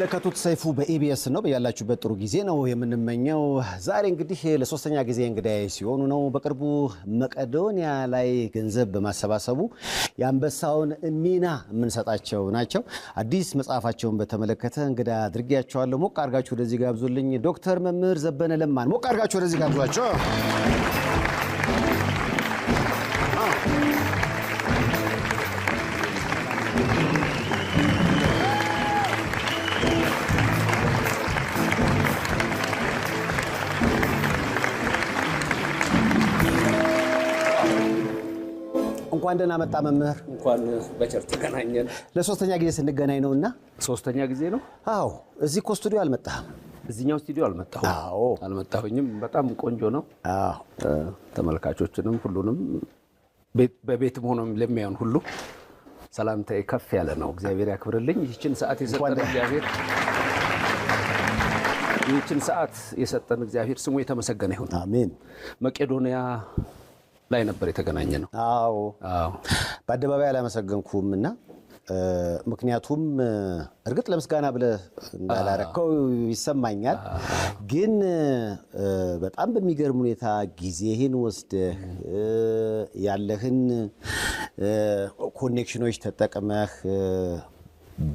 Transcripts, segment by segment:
የምትመለከቱት ሰይፉ በኢቢኤስ ነው። በያላችሁበት ጥሩ ጊዜ ነው የምንመኘው። ዛሬ እንግዲህ ለሶስተኛ ጊዜ እንግዳይ ሲሆኑ ነው። በቅርቡ መቄዶንያ ላይ ገንዘብ በማሰባሰቡ የአንበሳውን ሚና የምንሰጣቸው ናቸው። አዲስ መጽሐፋቸውን በተመለከተ እንግዳ አድርጌያቸዋለሁ። ሞቅ አድርጋችሁ ወደዚህ ጋብዙልኝ። ዶክተር መምህር ዘበነ ለማን ሞቅ አድርጋችሁ ወደዚህ ጋብዟቸው። እንኳን ደህና መጣ መምህር። እንኳን በቸር ተገናኘን። ለሶስተኛ ጊዜ ስንገናኝ ነውና ሶስተኛ ጊዜ ነው? አዎ። እዚህ እኮ ስቱዲዮ አልመጣህም? እዚህኛው ስቱዲዮ አልመጣሁም። አዎ፣ አልመጣሁኝም። በጣም ቆንጆ ነው። አዎ። ተመልካቾችንም ሁሉንም በቤትም ሆኖም ለሚያዩን ሁሉ ሰላምታዬ ከፍ ያለ ነው። እግዚአብሔር ያክብርልኝ። ይህችን ሰዓት የሰጠን እግዚአብሔር ስሙ የተመሰገነ ይሁን። አሜን። መቄዶንያ ላይ ነበር የተገናኘ ነው። አዎ። በአደባባይ አላመሰገንኩምና ምክንያቱም እርግጥ ለምስጋና ብለህ እንዳላረከው ይሰማኛል። ግን በጣም በሚገርም ሁኔታ ጊዜህን ወስደህ ያለህን ኮኔክሽኖች ተጠቅመህ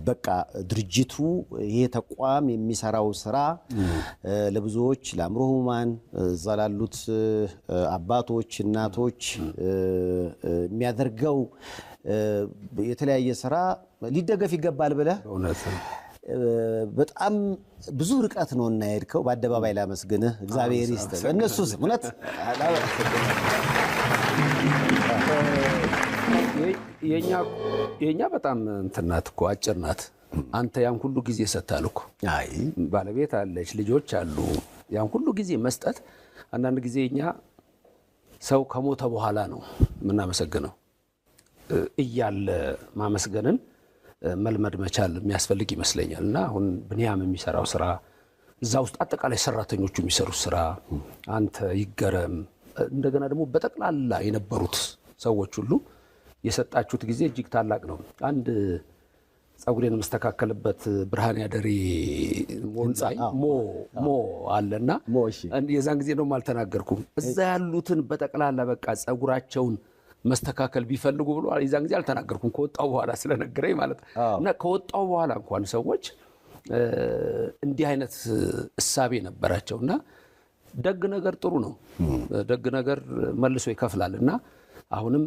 በቃ ድርጅቱ ይሄ ተቋም የሚሰራው ስራ ለብዙዎች ለአእምሮ ህሙማን እዛ ላሉት አባቶች እናቶች የሚያደርገው የተለያየ ስራ ሊደገፍ ይገባል ብለህ በጣም ብዙ ርቀት ነው እና የሄድከው። በአደባባይ ላመስግንህ። እግዚአብሔር ይስጥህ። እነሱስ እውነት የኛ በጣም እንትናት እኮ አጭር ናት። አንተ ያን ሁሉ ጊዜ ሰጥተሃል እኮ። አይ ባለቤት አለች፣ ልጆች አሉ። ያን ሁሉ ጊዜ መስጠት አንዳንድ ጊዜ እኛ ሰው ከሞተ በኋላ ነው የምናመሰግነው። እያለ ማመስገንን መልመድ መቻል የሚያስፈልግ ይመስለኛል። እና አሁን ብንያም የሚሰራው ስራ እዛ ውስጥ አጠቃላይ ሰራተኞቹ የሚሰሩት ስራ አንተ ይገረም። እንደገና ደግሞ በጠቅላላ የነበሩት ሰዎች ሁሉ የሰጣችሁት ጊዜ እጅግ ታላቅ ነው። አንድ ጸጉሬን መስተካከልበት ብርሃን ያደሪ ሞ አለና የዛን ጊዜ ነው አልተናገርኩም። እዛ ያሉትን በጠቅላላ በቃ ጸጉራቸውን መስተካከል ቢፈልጉ ብሎ የዛን ጊዜ አልተናገርኩም። ከወጣው በኋላ ስለነገረኝ ማለት እና ከወጣው በኋላ እንኳን ሰዎች እንዲህ አይነት እሳቤ ነበራቸውና ደግ ነገር ጥሩ ነው። ደግ ነገር መልሶ ይከፍላልና አሁንም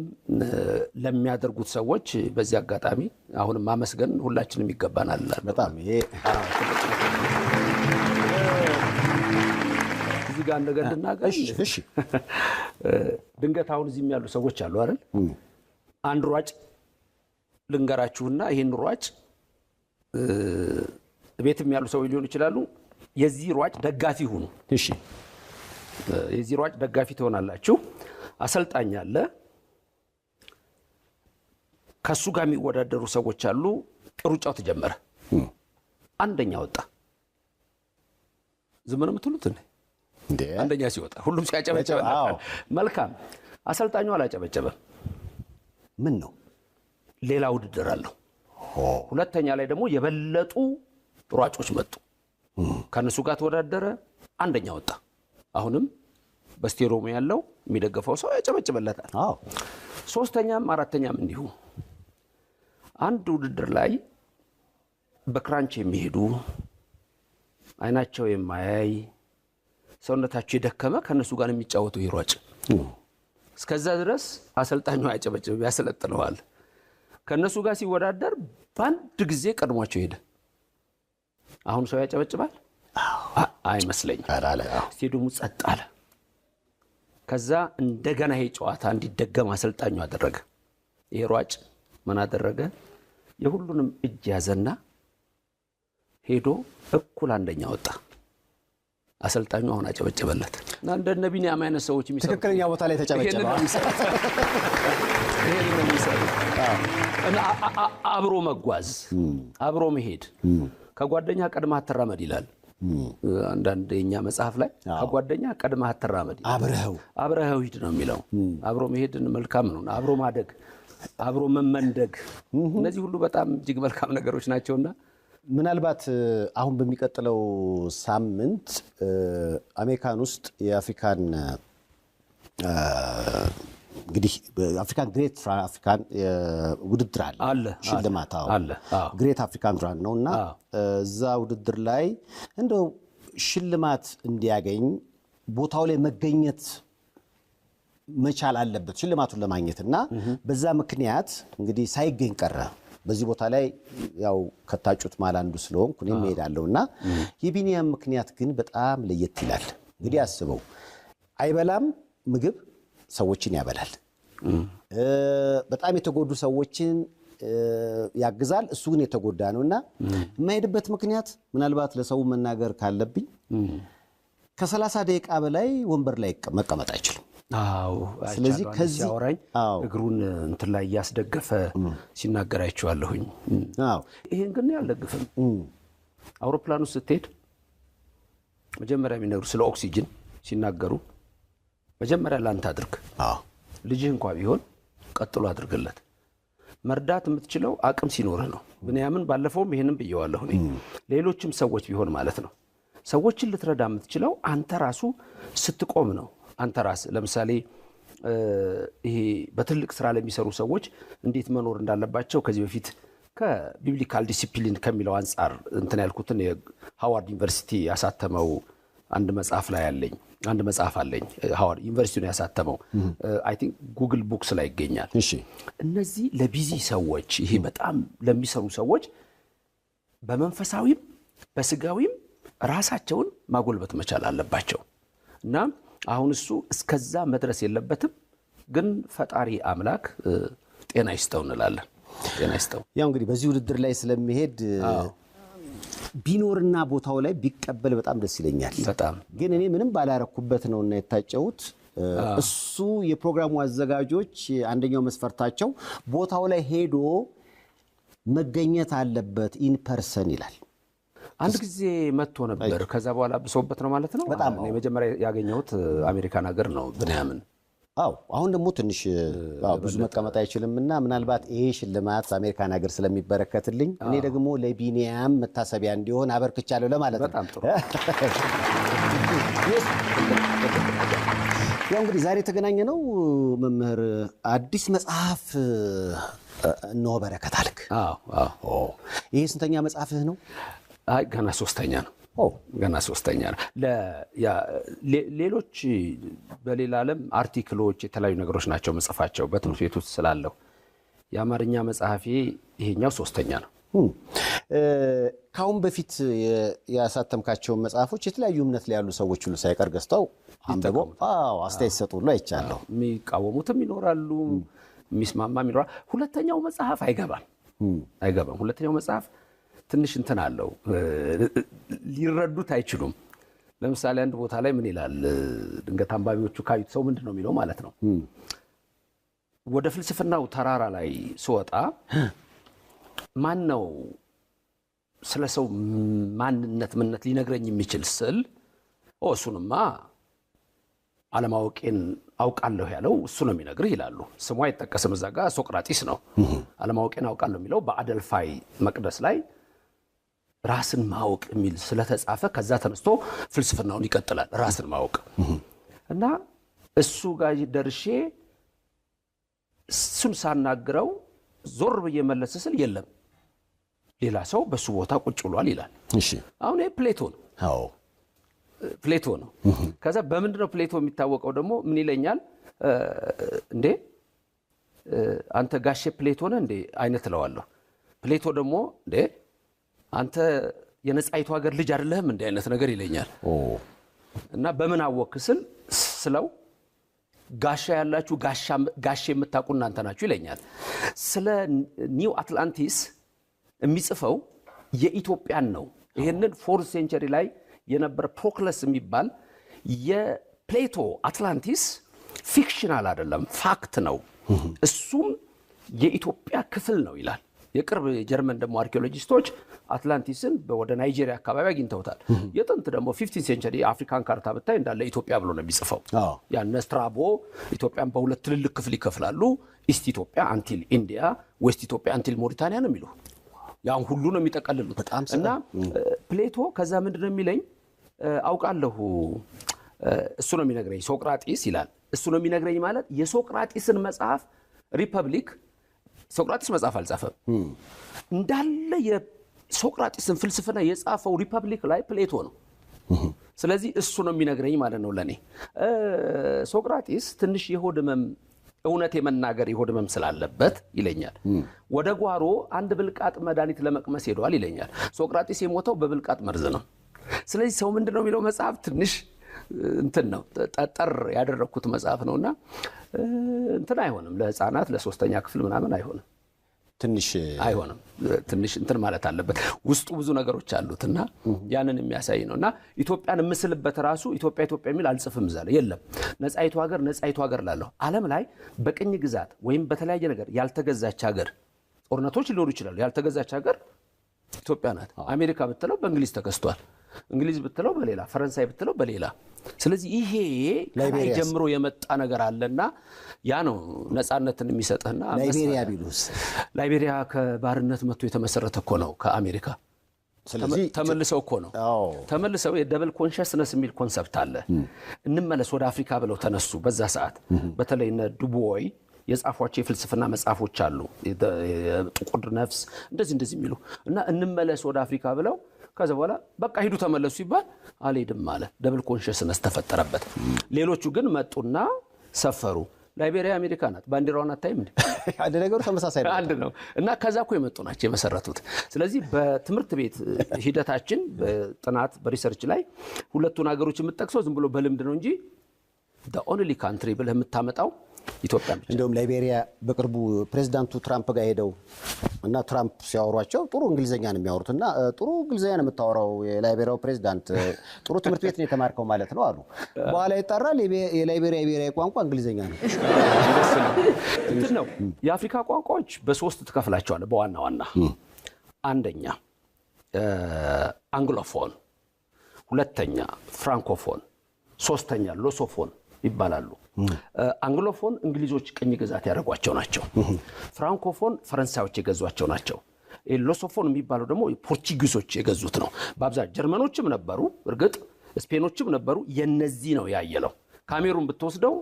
ለሚያደርጉት ሰዎች በዚህ አጋጣሚ አሁንም ማመስገን ሁላችንም ይገባናል። በጣም ይሄ እዚህ ጋር ነገር ልናገር። እሺ ድንገት አሁን እዚህም ያሉ ሰዎች አሉ አይደል? አንድ ሯጭ ልንገራችሁና ይሄን ሯጭ ቤትም ያሉ ሰዎች ሊሆኑ ይችላሉ። የዚህ ሯጭ ደጋፊ ሁኑ። እሺ የዚህ ሯጭ ደጋፊ ትሆናላችሁ። አሰልጣኝ አለ፣ ከሱ ጋር የሚወዳደሩ ሰዎች አሉ። ሩጫው ተጀመረ። አንደኛ ወጣ። ዝም ነው የምትሉት እንዴ? አንደኛ ሲወጣ ሁሉም ሲያጨበጨበ መልካም። አሰልጣኙ አላጨበጨበም። ምን ነው? ሌላ ውድድር አለው። ሁለተኛ ላይ ደግሞ የበለጡ ሯጮች መጡ። ከነሱ ጋር ተወዳደረ። አንደኛ ወጣ። አሁንም በስቴዲየሙ ያለው የሚደገፈው ሰው ያጨበጭበለታል። ሶስተኛም አራተኛም እንዲሁ። አንድ ውድድር ላይ በክራንች የሚሄዱ አይናቸው የማያይ ሰውነታቸው የደከመ ከነሱ ጋር የሚጫወቱ ይሯጭ እስከዛ ድረስ አሰልጣኙ ያጨበጭብ ያሰለጥነዋል። ከነሱ ጋር ሲወዳደር በአንድ ጊዜ ቀድሟቸው ሄደ። አሁን ሰው ያጨበጭባል አይመስለኝም። ስቴዲየሙ ጸጥ አለ። ከዛ እንደገና ይሄ ጨዋታ እንዲደገም አሰልጣኙ አደረገ። ይሄ ሯጭ ምን አደረገ? የሁሉንም እጅ ያዘና ሄዶ እኩል አንደኛ ወጣ። አሰልጣኙ አሁን አጨበጨበለት። እና እንደ ቢንያም አይነት ሰዎች የሚሰሩ ትክክለኛ ቦታ ላይ ተጨበጨበ። ይሄን ነው የሚሰሩት። እና አብሮ መጓዝ፣ አብሮ መሄድ። ከጓደኛ ቀድመህ አትራመድ ይላል አንዳንድ የኛ መጽሐፍ ላይ። ከጓደኛ ቀድመህ አትራመድ፣ አብረኸው ሂድ ነው የሚለው። አብሮ መሄድ መልካም ነው። አብሮ ማደግ፣ አብሮ መመንደግ፣ እነዚህ ሁሉ በጣም እጅግ መልካም ነገሮች ናቸውና ምናልባት አሁን በሚቀጥለው ሳምንት አሜሪካን ውስጥ የአፍሪካን እንግዲህ አፍሪካን ግሬት አፍሪካን ውድድር አለ ሽልማት አለ ግሬት አፍሪካን ራን ነውና እዛ ውድድር ላይ እንደው ሽልማት እንዲያገኝ ቦታው ላይ መገኘት መቻል አለበት ሽልማቱን ለማግኘትና በዛ ምክንያት እንግዲህ ሳይገኝ ቀረ። በዚህ ቦታ ላይ ያው ከታጩት ማላንዱ ስለሆንኩ እኔም እሄዳለሁና የቢኒያም ምክንያት ግን በጣም ለየት ይላል። እንግዲህ አስበው አይበላም ምግብ ሰዎችን ያበላል። በጣም የተጎዱ ሰዎችን ያግዛል። እሱ ግን የተጎዳ ነውና የማይሄድበት ምክንያት ምናልባት ለሰው መናገር ካለብኝ ከ30 ደቂቃ በላይ ወንበር ላይ መቀመጥ አይችልም። ስለዚህ ከዚህ አወራኝ እግሩን እንትን ላይ ያስደገፈ ሲናገር አይቼዋለሁኝ። ይሄን ግን ያልደግፍም። አውሮፕላኑ ስትሄድ መጀመሪያ የሚነግሩ ስለ ኦክሲጅን ሲናገሩ መጀመሪያ ላንተ አድርግ። ልጅህ እንኳን ቢሆን ቀጥሎ አድርግለት። መርዳት የምትችለው አቅም ሲኖርህ ነው። ብንያምን ባለፈውም ይሄንን ብየዋለሁ እኔ ሌሎችም ሰዎች ቢሆን ማለት ነው። ሰዎችን ልትረዳ የምትችለው አንተ ራሱ ስትቆም ነው። አንተ ራስ ለምሳሌ ይሄ በትልቅ ስራ ለሚሰሩ ሰዎች እንዴት መኖር እንዳለባቸው ከዚህ በፊት ከቢብሊካል ዲሲፕሊን ከሚለው አንፃር እንትን ያልኩትን የሃዋርድ ዩኒቨርሲቲ ያሳተመው አንድ መጽሐፍ አለኝ ሃዋርድ ዩኒቨርሲቲ ነው ያሳተመው። አይ ቲንክ ጉግል ቡክስ ላይ ይገኛል። እነዚህ ለቢዚ ሰዎች ይሄ በጣም ለሚሰሩ ሰዎች በመንፈሳዊም በስጋዊም ራሳቸውን ማጎልበት መቻል አለባቸው እና አሁን እሱ እስከዛ መድረስ የለበትም። ግን ፈጣሪ አምላክ ጤና ይስጠው እንላለን። ጤና ይስጠው። ያው እንግዲህ በዚህ ውድድር ላይ ስለሚሄድ ቢኖርና ቦታው ላይ ቢቀበል በጣም ደስ ይለኛል። በጣም ግን እኔ ምንም ባላረኩበት ነውና የታጨውት እሱ የፕሮግራሙ አዘጋጆች አንደኛው መስፈርታቸው ቦታው ላይ ሄዶ መገኘት አለበት ኢን ፐርሰን ይላል። አንድ ጊዜ መጥቶ ነበር። ከዛ በኋላ ብሶበት ነው ማለት ነው። እኔ መጀመሪያ ያገኘሁት አሜሪካን ሀገር ነው ብንያምን። አሁን ደግሞ ትንሽ ብዙ መቀመጥ አይችልምና ምናልባት ይሄ ሽልማት አሜሪካን ሀገር ስለሚበረከትልኝ እኔ ደግሞ ለቢኒያም መታሰቢያ እንዲሆን አበርክቻለሁ ለማለት ነው። በጣም ጥሩ። ያው እንግዲህ ዛሬ የተገናኘ ነው መምህር አዲስ መጽሐፍ ነው በረከት አልክ። ይሄ ስንተኛ መጽሐፍህ ነው? ገና ሶስተኛ ነው። ገና ሶስተኛ ነው። ሌሎች በሌላ ዓለም አርቲክሎች የተለያዩ ነገሮች ናቸው መጽፋቸው በትምህርት ቤት ውስጥ ስላለው የአማርኛ መጽሐፌ ይሄኛው ሶስተኛ ነው። ካሁን በፊት ያሳተምካቸው መጽሐፎች የተለያዩ እምነት ላይ ያሉ ሰዎች ሁሉ ሳይቀር ገዝተው አንበበው አስተያየት ሰጡ ሁሉ አይቻለሁ። የሚቃወሙትም ይኖራሉ፣ የሚስማማም ይኖራል። ሁለተኛው መጽሐፍ አይገባም። ሁለተኛው መጽሐፍ ትንሽ እንትን አለው፣ ሊረዱት አይችሉም። ለምሳሌ አንድ ቦታ ላይ ምን ይላል? ድንገት አንባቢዎቹ ካዩት ሰው ምንድነው የሚለው ማለት ነው። ወደ ፍልስፍናው ተራራ ላይ ስወጣ ማን ነው ስለ ሰው ማንነት ምንነት ሊነግረኝ የሚችል ስል እሱንማ አለማወቄን አውቃለሁ ያለው እሱ ነው የሚነግርህ ይላሉ። ስሙ አይጠቀስም እዛ ጋር ሶቅራጢስ ነው። አለማወቄን አውቃለሁ የሚለው በአደልፋይ መቅደስ ላይ ራስን ማወቅ የሚል ስለተጻፈ ከዛ ተነስቶ ፍልስፍናውን ይቀጥላል። ራስን ማወቅ እና እሱ ጋር ደርሼ እሱን ሳናግረው ዞር ብዬ መለስ ስል የለም ሌላ ሰው በሱ ቦታ ቁጭ ብሏል ይላል። አሁን ይሄ ፕሌቶ ነው። ከዛ በምንድነው ፕሌቶ የሚታወቀው ደግሞ ምን ይለኛል? እንዴ አንተ ጋሼ ፕሌቶ ነህ እንዴ አይነት እለዋለሁ። ፕሌቶ ደግሞ እንዴ አንተ የነጻይቱ ሀገር ልጅ አይደለህም እንዴ አይነት ነገር ይለኛል። እና በምን አወቅህ ስለው ጋሻ ያላችሁ ጋሼ የምታውቁ እናንተ ናችሁ ይለኛል። ስለ ኒው አትላንቲስ የሚጽፈው የኢትዮጵያን ነው። ይሄንን 4th ሴንቸሪ ላይ የነበረ ፕሮክለስ የሚባል የፕሌቶ አትላንቲስ ፊክሽናል አይደለም ፋክት ነው። እሱም የኢትዮጵያ ክፍል ነው ይላል። የቅርብ የጀርመን ደግሞ አርኪኦሎጂስቶች አትላንቲስን ወደ ናይጄሪያ አካባቢ አግኝተውታል። የጥንት ደግሞ 15th ሴንቸሪ አፍሪካን ካርታ ብታይ እንዳለ ኢትዮጵያ ብሎ ነው የሚጽፈው። ያን ስትራቦ ኢትዮጵያን በሁለት ትልልቅ ክፍል ይከፍላሉ። ኢስት ኢትዮጵያ አንቲል ኢንዲያ፣ ዌስት ኢትዮጵያ አንቲል ሞሪታኒያ ነው የሚሉ ያን ሁሉ ነው የሚጠቀልሉት እና ፕሌቶ ከዛ ምንድነው የሚለኝ አውቃለሁ እሱ ነው የሚነግረኝ ሶቅራጢስ ይላል እሱ ነው የሚነግረኝ ማለት የሶቅራጢስን መጽሐፍ ሪፐብሊክ ሶቅራጢስ መጽሐፍ አልጻፈም እንዳለ የሶቅራጢስን ፍልስፍና የጻፈው ሪፐብሊክ ላይ ፕሌቶ ነው ስለዚህ እሱ ነው የሚነግረኝ ማለት ነው ለኔ ሶቅራጢስ ትንሽ የሆድመም እውነት የመናገር ይሆድመም ስላለበት ይለኛል ወደ ጓሮ አንድ ብልቃጥ መድኃኒት ለመቅመስ ሄዷል ይለኛል ሶቅራጢስ የሞተው በብልቃጥ መርዝ ነው ስለዚህ ሰው ምንድነው የሚለው መጽሐፍ ትንሽ እንትን ነው ጠጠር ያደረኩት መጽሐፍ ነውና እንትን አይሆንም ለህፃናት ለሶስተኛ ክፍል ምናምን አይሆንም ትንሽ አይሆንም ትንሽ እንትን ማለት አለበት ውስጡ ብዙ ነገሮች አሉትና ያንን የሚያሳይ ነውና ኢትዮጵያን ምስልበት ራሱ ኢትዮጵያ የሚል አልጽፍም ዛለ የለም ነፃይቱ ሀገር ላለው ዓለም ላይ በቅኝ ግዛት ወይም በተለያየ ነገር ያልተገዛች ሀገር ጦርነቶች ሊኖሩ ይችላሉ ያልተገዛች ሀገር ኢትዮጵያ ናት አሜሪካ ብትለው በእንግሊዝ ተከስቷል እንግሊዝ ብትለው በሌላ ፈረንሳይ ብትለው በሌላ ስለዚህ ይሄ ላይ ጀምሮ የመጣ ነገር አለና ያ ነው ነፃነትን የሚሰጥህና ላይቤሪያ ከባርነት መጥቶ የተመሰረተ እኮ ነው ከአሜሪካ ስለዚህ ተመልሰው እኮ ነው ተመልሰው የደብል ኮንሺየስነስ የሚል ኮንሰፕት አለ እንመለስ ወደ አፍሪካ ብለው ተነሱ በዛ ሰዓት በተለይ እነ ዱቦይ የጻፏቸው የፍልስፍና መጽሐፎች አሉ ጥቁር ነፍስ እንደዚህ የሚሉ እና እንመለስ ወደ አፍሪካ ብለው ከዛ በኋላ በቃ ሂዱ ተመለሱ ይባል አልሄድም ማለት ደብል ኮንሺየስነስ ተፈጠረበት ሌሎቹ ግን መጡና ሰፈሩ ላይቤሪያ አሜሪካ ናት ባንዲራውን አታይም እንዴ አንድ ነገሩ ተመሳሳይ ነው አንድ ነው እና ከዛ እኮ የመጡ ናቸው የመሰረቱት ስለዚህ በትምህርት ቤት ሂደታችን በጥናት በሪሰርች ላይ ሁለቱን ሀገሮች የምትጠቅሰው ዝም ብሎ በልምድ ነው እንጂ the only country ብለህ የምታመጣው ኢትዮጵያ ብቻ እንደውም ላይቤሪያ በቅርቡ ፕሬዝዳንቱ ትራምፕ ጋር ሄደው እና ትራምፕ ሲያወሯቸው ጥሩ እንግሊዘኛ ነው የሚያወሩትና ጥሩ እንግሊዘኛ ነው የምታወራው የላይቤሪያው ፕሬዝዳንት ጥሩ ትምህርት ቤት ነው የተማርከው ማለት ነው አሉ በኋላ ይጣራል የላይቤሪያ ብሔራዊ ቋንቋ እንግሊዘኛ ነው እንትን ነው የአፍሪካ ቋንቋዎች በሶስት ተከፍላቸዋል በዋና አንደኛ አንግሎፎን ሁለተኛ ፍራንኮፎን ሶስተኛ ሎሶፎን ይባላሉ አንግሎፎን እንግሊዞች ቅኝ ግዛት ያደረጓቸው ናቸው ፍራንኮፎን ፈረንሳዮች የገዟቸው ናቸው ሎሶፎን የሚባለው ደግሞ ፖርቹጊዞች የገዙት ነው በአብዛኛው ጀርመኖችም ነበሩ እርግጥ ስፔኖችም ነበሩ የነዚህ ነው ያየለው ካሜሩን ብትወስደው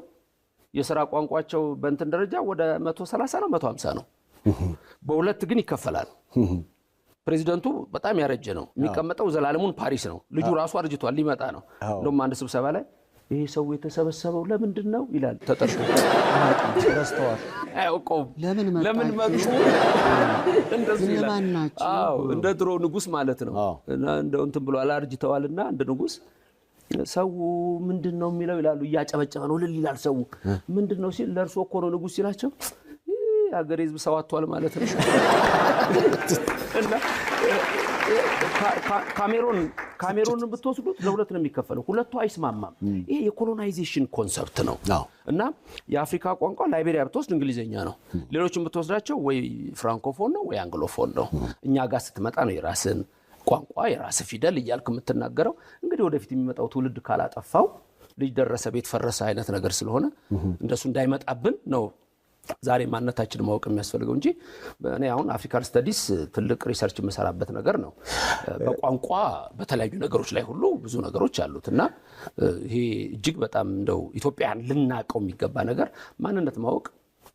የሥራ ቋንቋቸው በእንትን ደረጃ ወደ 130 ነው 150 ነው በሁለት ግን ይከፈላል ፕሬዚዳንቱ በጣም ያረጀ ነው የሚቀመጠው ዘላለሙን ፓሪስ ነው ልጁ ራሱ አርጅቷል ሊመጣ ነው እንደውም አንድ ስብሰባ ላይ ይሄ ሰው የተሰበሰበው ለምንድን ነው ይላል ተጠርቶ ረስተዋል አይቆም ለምን መጡ እንደዚህ ይላል እንደ ድሮ ንጉስ ማለት ነው እና እንደው እንትን ብሎ አላርጅተዋልና እንደ ንጉስ ሰው ምንድነው የሚለው ይላሉ ያጨበጨበ ነው ልል ይላል ሰው ምንድነው ሲል ለርሶ እኮ ነው ንጉስ ሲላቸው ሀገር ህዝብ ሰው አጥቷል ማለት ነው እና ካሜሩን ብትወስዱት ለሁለት ነው የሚከፈለው ሁለቱ አይስማማም ይሄ የኮሎናይዜሽን ኮንሰፕት ነው እና የአፍሪካ ቋንቋ ላይቤሪያ ብትወስድ እንግሊዘኛ ነው ሌሎችም ብትወስዳቸው ወይ ፍራንኮፎን ነው ወይ አንግሎፎን ነው እኛ ጋር ስትመጣ ነው የራስን ቋንቋ የራስ ፊደል እያልክ የምትናገረው እንግዲህ ወደፊት የሚመጣው ትውልድ ካላጠፋው ልጅ ደረሰ ቤት ፈረሰ አይነት ነገር ስለሆነ እንደሱ እንዳይመጣብን ነው ዛሬ ማንነታችን ማወቅ የሚያስፈልገው እንጂ እኔ አሁን አፍሪካን ስተዲስ ትልቅ ሪሰርች መሰራበት ነገር ነው በቋንቋ በተለያዩ ነገሮች ላይ ሁሉ ብዙ ነገሮች አሉትና ይሄ እጅግ በጣም እንደው ኢትዮጵያን ልናቀው የሚገባ ነገር ማንነት ማወቅ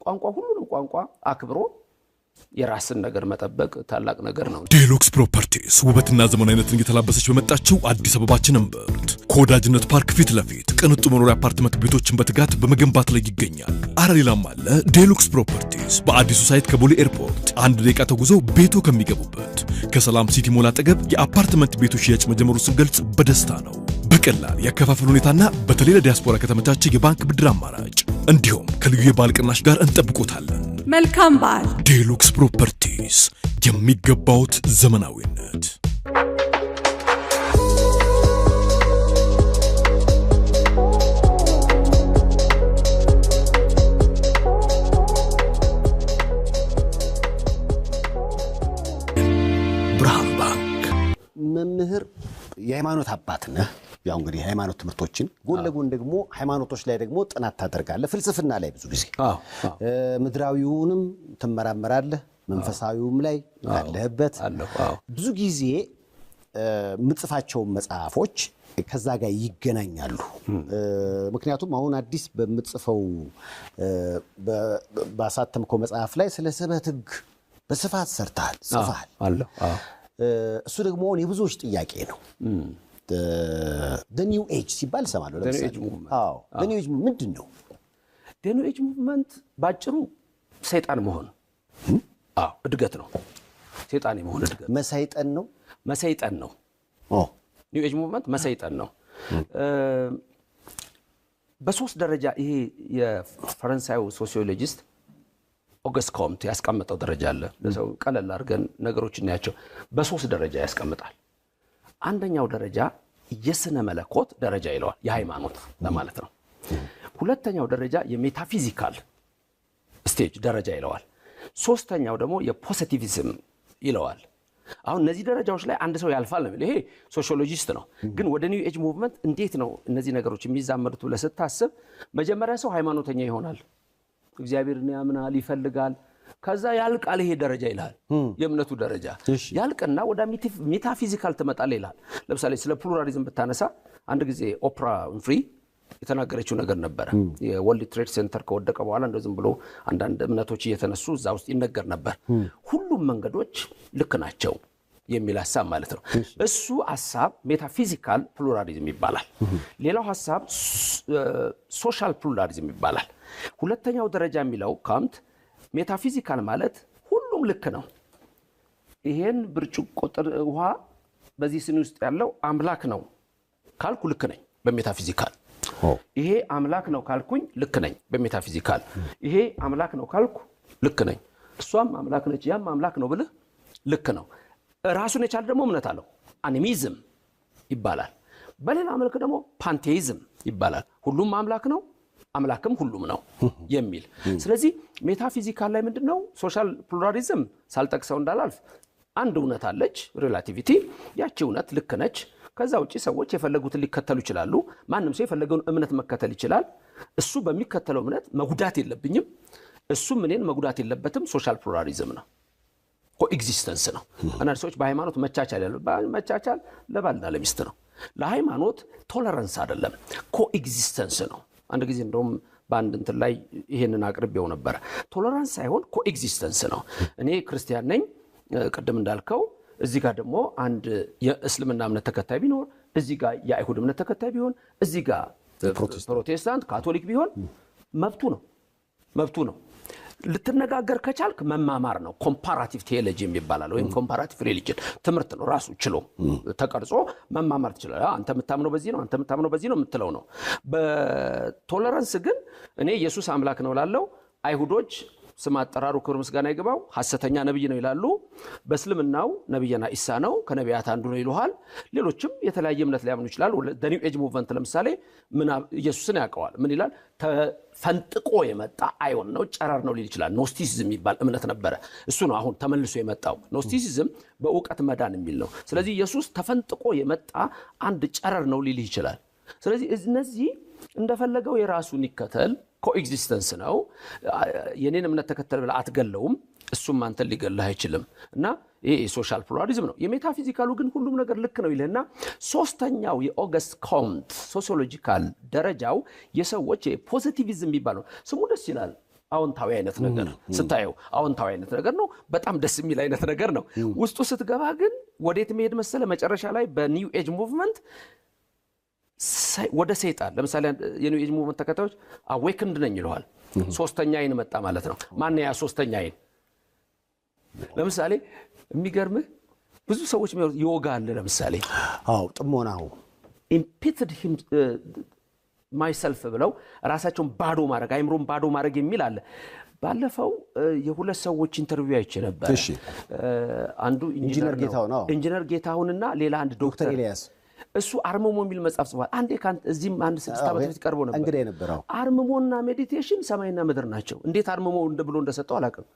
ቋንቋ ሁሉንም ቋንቋ አክብሮ የራስን ነገር መጠበቅ ታላቅ ነገር ነው ዴሉክስ ፕሮፐርቲስ ውበትና ዘመናዊነትን እየተላበሰች በመጣችው አዲስ አበባችን እምብርት ከወዳጅነት ፓርክ ፊት ለፊት ቅንጡ መኖሪያ አፓርትመንት ቤቶችን በትጋት በመገንባት ላይ ይገኛል አረሪላም አለ ዴሉክስ ፕሮፐርቲስ በአዲሱ ሳይት ከቦሌ ኤርፖርት አንድ ደቂቃ ተጉዞ ቤቱ ከሚገቡበት ከሰላም ሲቲ ሞል አጠገብ የአፓርትመንት ቤቶች ሽያጭ መጀመሩ ስንገልጽ በደስታ ነው በቀላል ያከፋፈል ሁኔታና በተለይ ለዲያስፖራ ከተመቻቸ የባንክ ብድር አማራጭ እንዲሁም ከልዩ የባል ቅናሽ ጋር እንጠብቆታለን መልካም በዓል ዴሉክስ ፕሮፐርቲስ የሚገባውት ዘመናዊነት ብርሃን ባንክ መምህር የሃይማኖት አባት ነህ ያው እንግዲህ ሃይማኖት ትምህርቶችን ጎን ለጎን ደግሞ ሃይማኖቶች ላይ ደግሞ ጥናት ታደርጋለህ ፍልስፍና ላይ ብዙ ጊዜ ምድራዊውንም ተመራመራለህ መንፈሳዊውም ላይ አለበት ብዙ ጊዜ ምጽፋቸው መጽሐፎች ከዛ ጋር ይገናኛሉ ምክንያቱም አሁን አዲስ በምጽፈው ባሳተምከው መጽሐፍ ላይ ስለ ስበት ህግ በስፋት ሰርታል ጽፋል እሱ ደግሞ የብዙዎች ጥያቄ ነው the new age ሲባል ሰማለሁ ለምሳሌ the new age ምንድን ነው the new age movement ባጭሩ ሰይጣን መሆን እድገት ነው ሰይጣን የመሆን እድገት መሰይጠን ነው new age movement መሰይጠን ነው በሶስት ደረጃ ይሄ የፈረንሳዩ ሶሲዮሎጂስት ኦገስት ኮምት ያስቀመጠው ደረጃ አለ ለሰው ቀለል አድርገን ነገሮችን ያያቸው በሶስት ደረጃ ያስቀምጣል አንደኛው ደረጃ የስነ መለኮት ደረጃ ይለዋል የሃይማኖት ለማለት ነው ሁለተኛው ደረጃ የሜታፊዚካል ስቴጅ ደረጃ ይለዋል ሶስተኛው ደግሞ የፖዚቲቪዝም ይለዋል አሁን እነዚህ ደረጃዎች ላይ አንድ ሰው ያልፋል ነው ይሄ ሶሺዮሎጂስት ነው ግን ወደ ኒው ኤጅ ሙቭመንት እንዴት ነው እነዚህ ነገሮች የሚዛመዱት ብለህ ስታስብ መጀመሪያ ሰው ሃይማኖተኛ ይሆናል እግዚአብሔርን ያምናል ይፈልጋል ከዛ ያልቃል ይሄ ደረጃ ይላል የእምነቱ ደረጃ ያልቅና ወደ ሜታፊዚካል ተመጣለ ይላል ለምሳሌ ስለ ፕሉራሊዝም ብታነሳ አንድ ጊዜ ኦፕራ ዊንፍሪ የተናገረችው ነገር ነበር የወርልድ ትሬድ ሴንተር ከወደቀ በኋላ እንደዚህ ብሎ አንዳንድ እምነቶች እየተነሱ እዛ ውስጥ ይነገር ነበር ሁሉም መንገዶች ልክ ናቸው የሚል ሐሳብ ማለት ነው እሱ ሐሳብ ሜታፊዚካል ፕሉራሊዝም ይባላል ሌላው ሐሳብ ሶሻል ፕሉራሊዝም ይባላል ሁለተኛው ደረጃ የሚለው ካምት ሜታፊዚካል ማለት ሁሉም ልክ ነው ይሄን ብርጭቆ ውሃ በዚህ ስኒ ውስጥ ያለው አምላክ ነው ካልኩ ልክ ነኝ በሜታፊዚካል ይሄ አምላክ ነው ካልኩኝ ልክ ነኝ በሜታፊዚካል ይሄ አምላክ ነው ካልኩ ልክ ነኝ እሷም አምላክ ነች ያም አምላክ ነው ብለህ ልክ ነው ራሱን የቻለ ደግሞ እምነት አለው አኒሚዝም ይባላል በሌላ መልኩ ደግሞ ፓንቴይዝም ይባላል ሁሉም አምላክ ነው አምላክም ሁሉም ነው የሚል ስለዚህ ሜታፊዚካል ላይ ምንድነው ሶሻል ፕሉራሊዝም ሳልጠቅሰው እንዳላልፍ አንድ እውነት አለች ሪላቲቪቲ ያቺ እውነት ልክ ነች ከዛ ውጪ ሰዎች የፈለጉትን ሊከተሉ ይችላሉ ማንንም ሰው የፈለገውን እምነት መከተል ይችላል እሱ በሚከተለው እምነት መጉዳት የለብኝም እሱ ምንን መጉዳት የለበትም ሶሻል ፕሉራሊዝም ነው ኮኤግዚስተንስ ነው አንዳንድ ሰዎች በሃይማኖት መቻቻል መቻቻል ለባልና ለሚስት ነው ለሃይማኖት ቶለራንስ አይደለም ኮኤግዚስተንስ ነው አንድ ጊዜ እንደውም ባንድ እንትን ላይ ይሄንን አቅርቤው ነበር ቶለራንስ ሳይሆን ኮኤግዚስተንስ ነው እኔ ክርስቲያን ነኝ ቀደም እንዳልከው እዚህ ጋር ደግሞ አንድ የእስልምና እምነት ተከታይ ቢኖር እዚህ ጋር የአይሁድ እምነት ተከታይ ቢሆን እዚህ ጋር ፕሮቴስታንት ካቶሊክ ቢሆን መብቱ ነው ልትነጋገር ከቻልክ መማማር ነው ኮምፓራቲቭ ቴዎሎጂ የሚባላል ወይም ኮምፓራቲቭ ሪሊጅን ትምርት ነው ራሱ ችሎ ተቀርጾ መማማር ይችላል አንተ የምታምነው በዚህ ነው አንተ የምታምነው በዚህ ነው የምትለው ነው በቶለራንስ ግን እኔ ኢየሱስ አምላክ ነው ላለው አይሁዶች ስም አጠራሩ ክብር ምስጋና ይገባው ሐሰተኛ ነብይ ነው ይላሉ በእስልምናው ነብይና ኢሳ ነው ከነቢያት አንዱ ነው ይሉሃል ሌሎችም የተለያየ እምነት ሊያምኑ ይችላል the new age movement ለምሳሌ ምን ኢየሱስን ያቀዋል ምን ይላል ተፈንጥቆ የመጣ አይሆን ነው ጨረር ነው ሊል ይችላል ኖስቲሲዝም የሚባል እምነት ነበር እሱ ነው አሁን ተመልሶ የመጣው ኖስቲሲዝም በእውቀት መዳን የሚል ነው ስለዚህ ኢየሱስ ተፈንጥቆ የመጣ አንድ ጨረር ነው ሊል ይችላል ስለዚህ እነዚህ እንደፈለገው የራሱን ይከተል ኮኤግዚስተንስ ነው የኔን እምነት ተከተል ብለ አትገለውም እሱም አንተ ሊገለህ አይችልም እና ይሄ ሶሻል ፕሉራሊዝም ነው የሜታፊዚካሉ ግን ሁሉም ነገር ልክ ነው ይለና ሶስተኛው የኦገስት ኮምት ሶሲዮሎጂካል ደረጃው የሰዎች የፖዚቲቪዝም የሚባለው ስሙ ደስ ይላል አዎንታዊ አይነት ነገር ስታየው አዎንታዊ አይነት ነገር ነው በጣም ደስ የሚል አይነት ነገር ነው ውስጡ ስትገባ ግን ወዴት መሄድ መሰለ መጨረሻ ላይ በኒው ኤጅ ሙቭመንት ወደ ሰይጣን ለምሳሌ የኒው ኤጅ ሙቭመንት ተከታዮች አዌክንድ ነኝ ይለዋል ሶስተኛ አይን መጣ ማለት ነው ማን ያ ሶስተኛ አይን ለምሳሌ የሚገርምህ ብዙ ሰዎች ይወጋ አለ ለምሳሌ ጥሞናው ኢምፒትድ ሂም ማይሰልፍ ብለው ራሳቸውን ባዶ ማድረግ አይምሮን ባዶ ማድረግ የሚል አለ ባለፈው የሁለት ሰዎች ኢንተርቪው አይቼ ነበር አንዱ ኢንጂነር ጌታሁንና ሌላ አንድ ዶክተር ኤልያስ እሱ አርምሞ የሚል መጽሐፍ ጽፏል አንዴ ካንተ እዚህም አንድ 6 ዓመት በፊት ቀርቦ ነበር እንግዲህ ነበር አርምሞና ሜዲቴሽን ሰማይና ምድር ናቸው እንዴት አርምሞ እንደብሎ እንደሰጠው አላቀም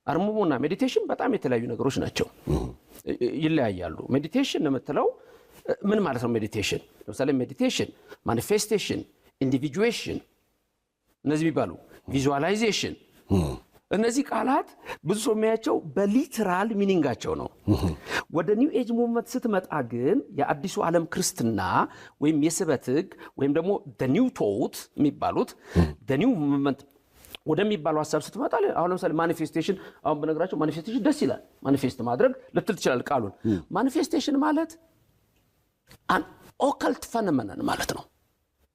አርምሞና ሜዲቴሽን በጣም የተለያዩ ነገሮች ናቸው ይለያያሉ ሜዲቴሽን የምትለው ምን ማለት ነው ሜዲቴሽን ለምሳሌ ሜዲቴሽን ማኒፌስቴሽን ኢንዲቪጁዌሽን እነዚህ ቢባሉ ቪዥዋላይዜሽን እነዚህ ቃላት ብዙ ሰው የሚያቸው በሊትራል ሚኒንጋቸው ነው። ወደ ኒው ኤጅ ሙቭመንት ስትመጣ ግን የአዲሱ ዓለም ክርስትና ወይም የስበት ሕግ ወይም ደግሞ the new thought የሚባሉት the new movement ወደሚባለው ሐሳብ ስትመጣ አሁን ለምሳሌ ማኒፌስቴሽን አሁን በነገራቸው ማኒፌስቴሽን ደስ ይላል። ማኒፌስት ማድረግ ልትል ትችላለህ ቃሉን። ማኒፌስቴሽን ማለት an occult phenomenon ማለት ነው።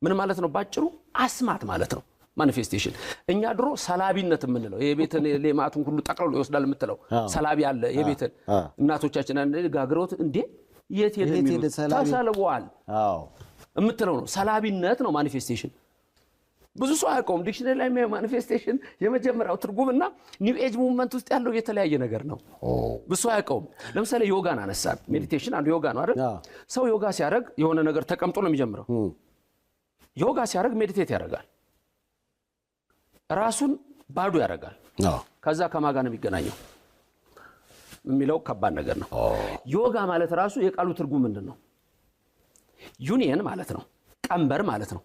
ምን ማለት ነው? ባጭሩ አስማት ማለት ነው። ማኒፌስቴሽን እኛ ድሮ ሰላቢነት የምንለው የቤትን ሌማቱን ሁሉ ጠቅልሎ ይወስዳል የምትለው ሰላቢ አለ። የቤትን እናቶቻችን ጋግሮት እንዴ የት የለም ተሰልቧል የምትለው ነው። ሰላቢነት ነው ማኒፌስቴሽን። ብዙ ሰው አያውቀውም። ዲክሽነሪ ላይ ማኒፌስቴሽን የመጀመሪያው ትርጉምና ኒው ኤጅ ሙቭመንት ውስጥ ያለው የተለያየ ነገር ነው። ብዙ ሰው አያውቀውም። ለምሳሌ ዮጋን አነሳን። ሜዲቴሽን አንዱ ዮጋ ነው አይደል? ሰው ዮጋ ሲያደርግ የሆነ ነገር ተቀምጦ ነው የሚጀምረው። ዮጋ ሲያደርግ ሜዲቴት ያደርጋል። ራሱን ባዶ ያደርጋል። ከዛ ከማጋ ነው የሚገናኘው የሚለው ከባድ ነገር ነው። ዮጋ ማለት ራሱ የቃሉ ትርጉም ምንድነው? ዩኒየን ማለት ነው። ቀንበር ማለት ነው።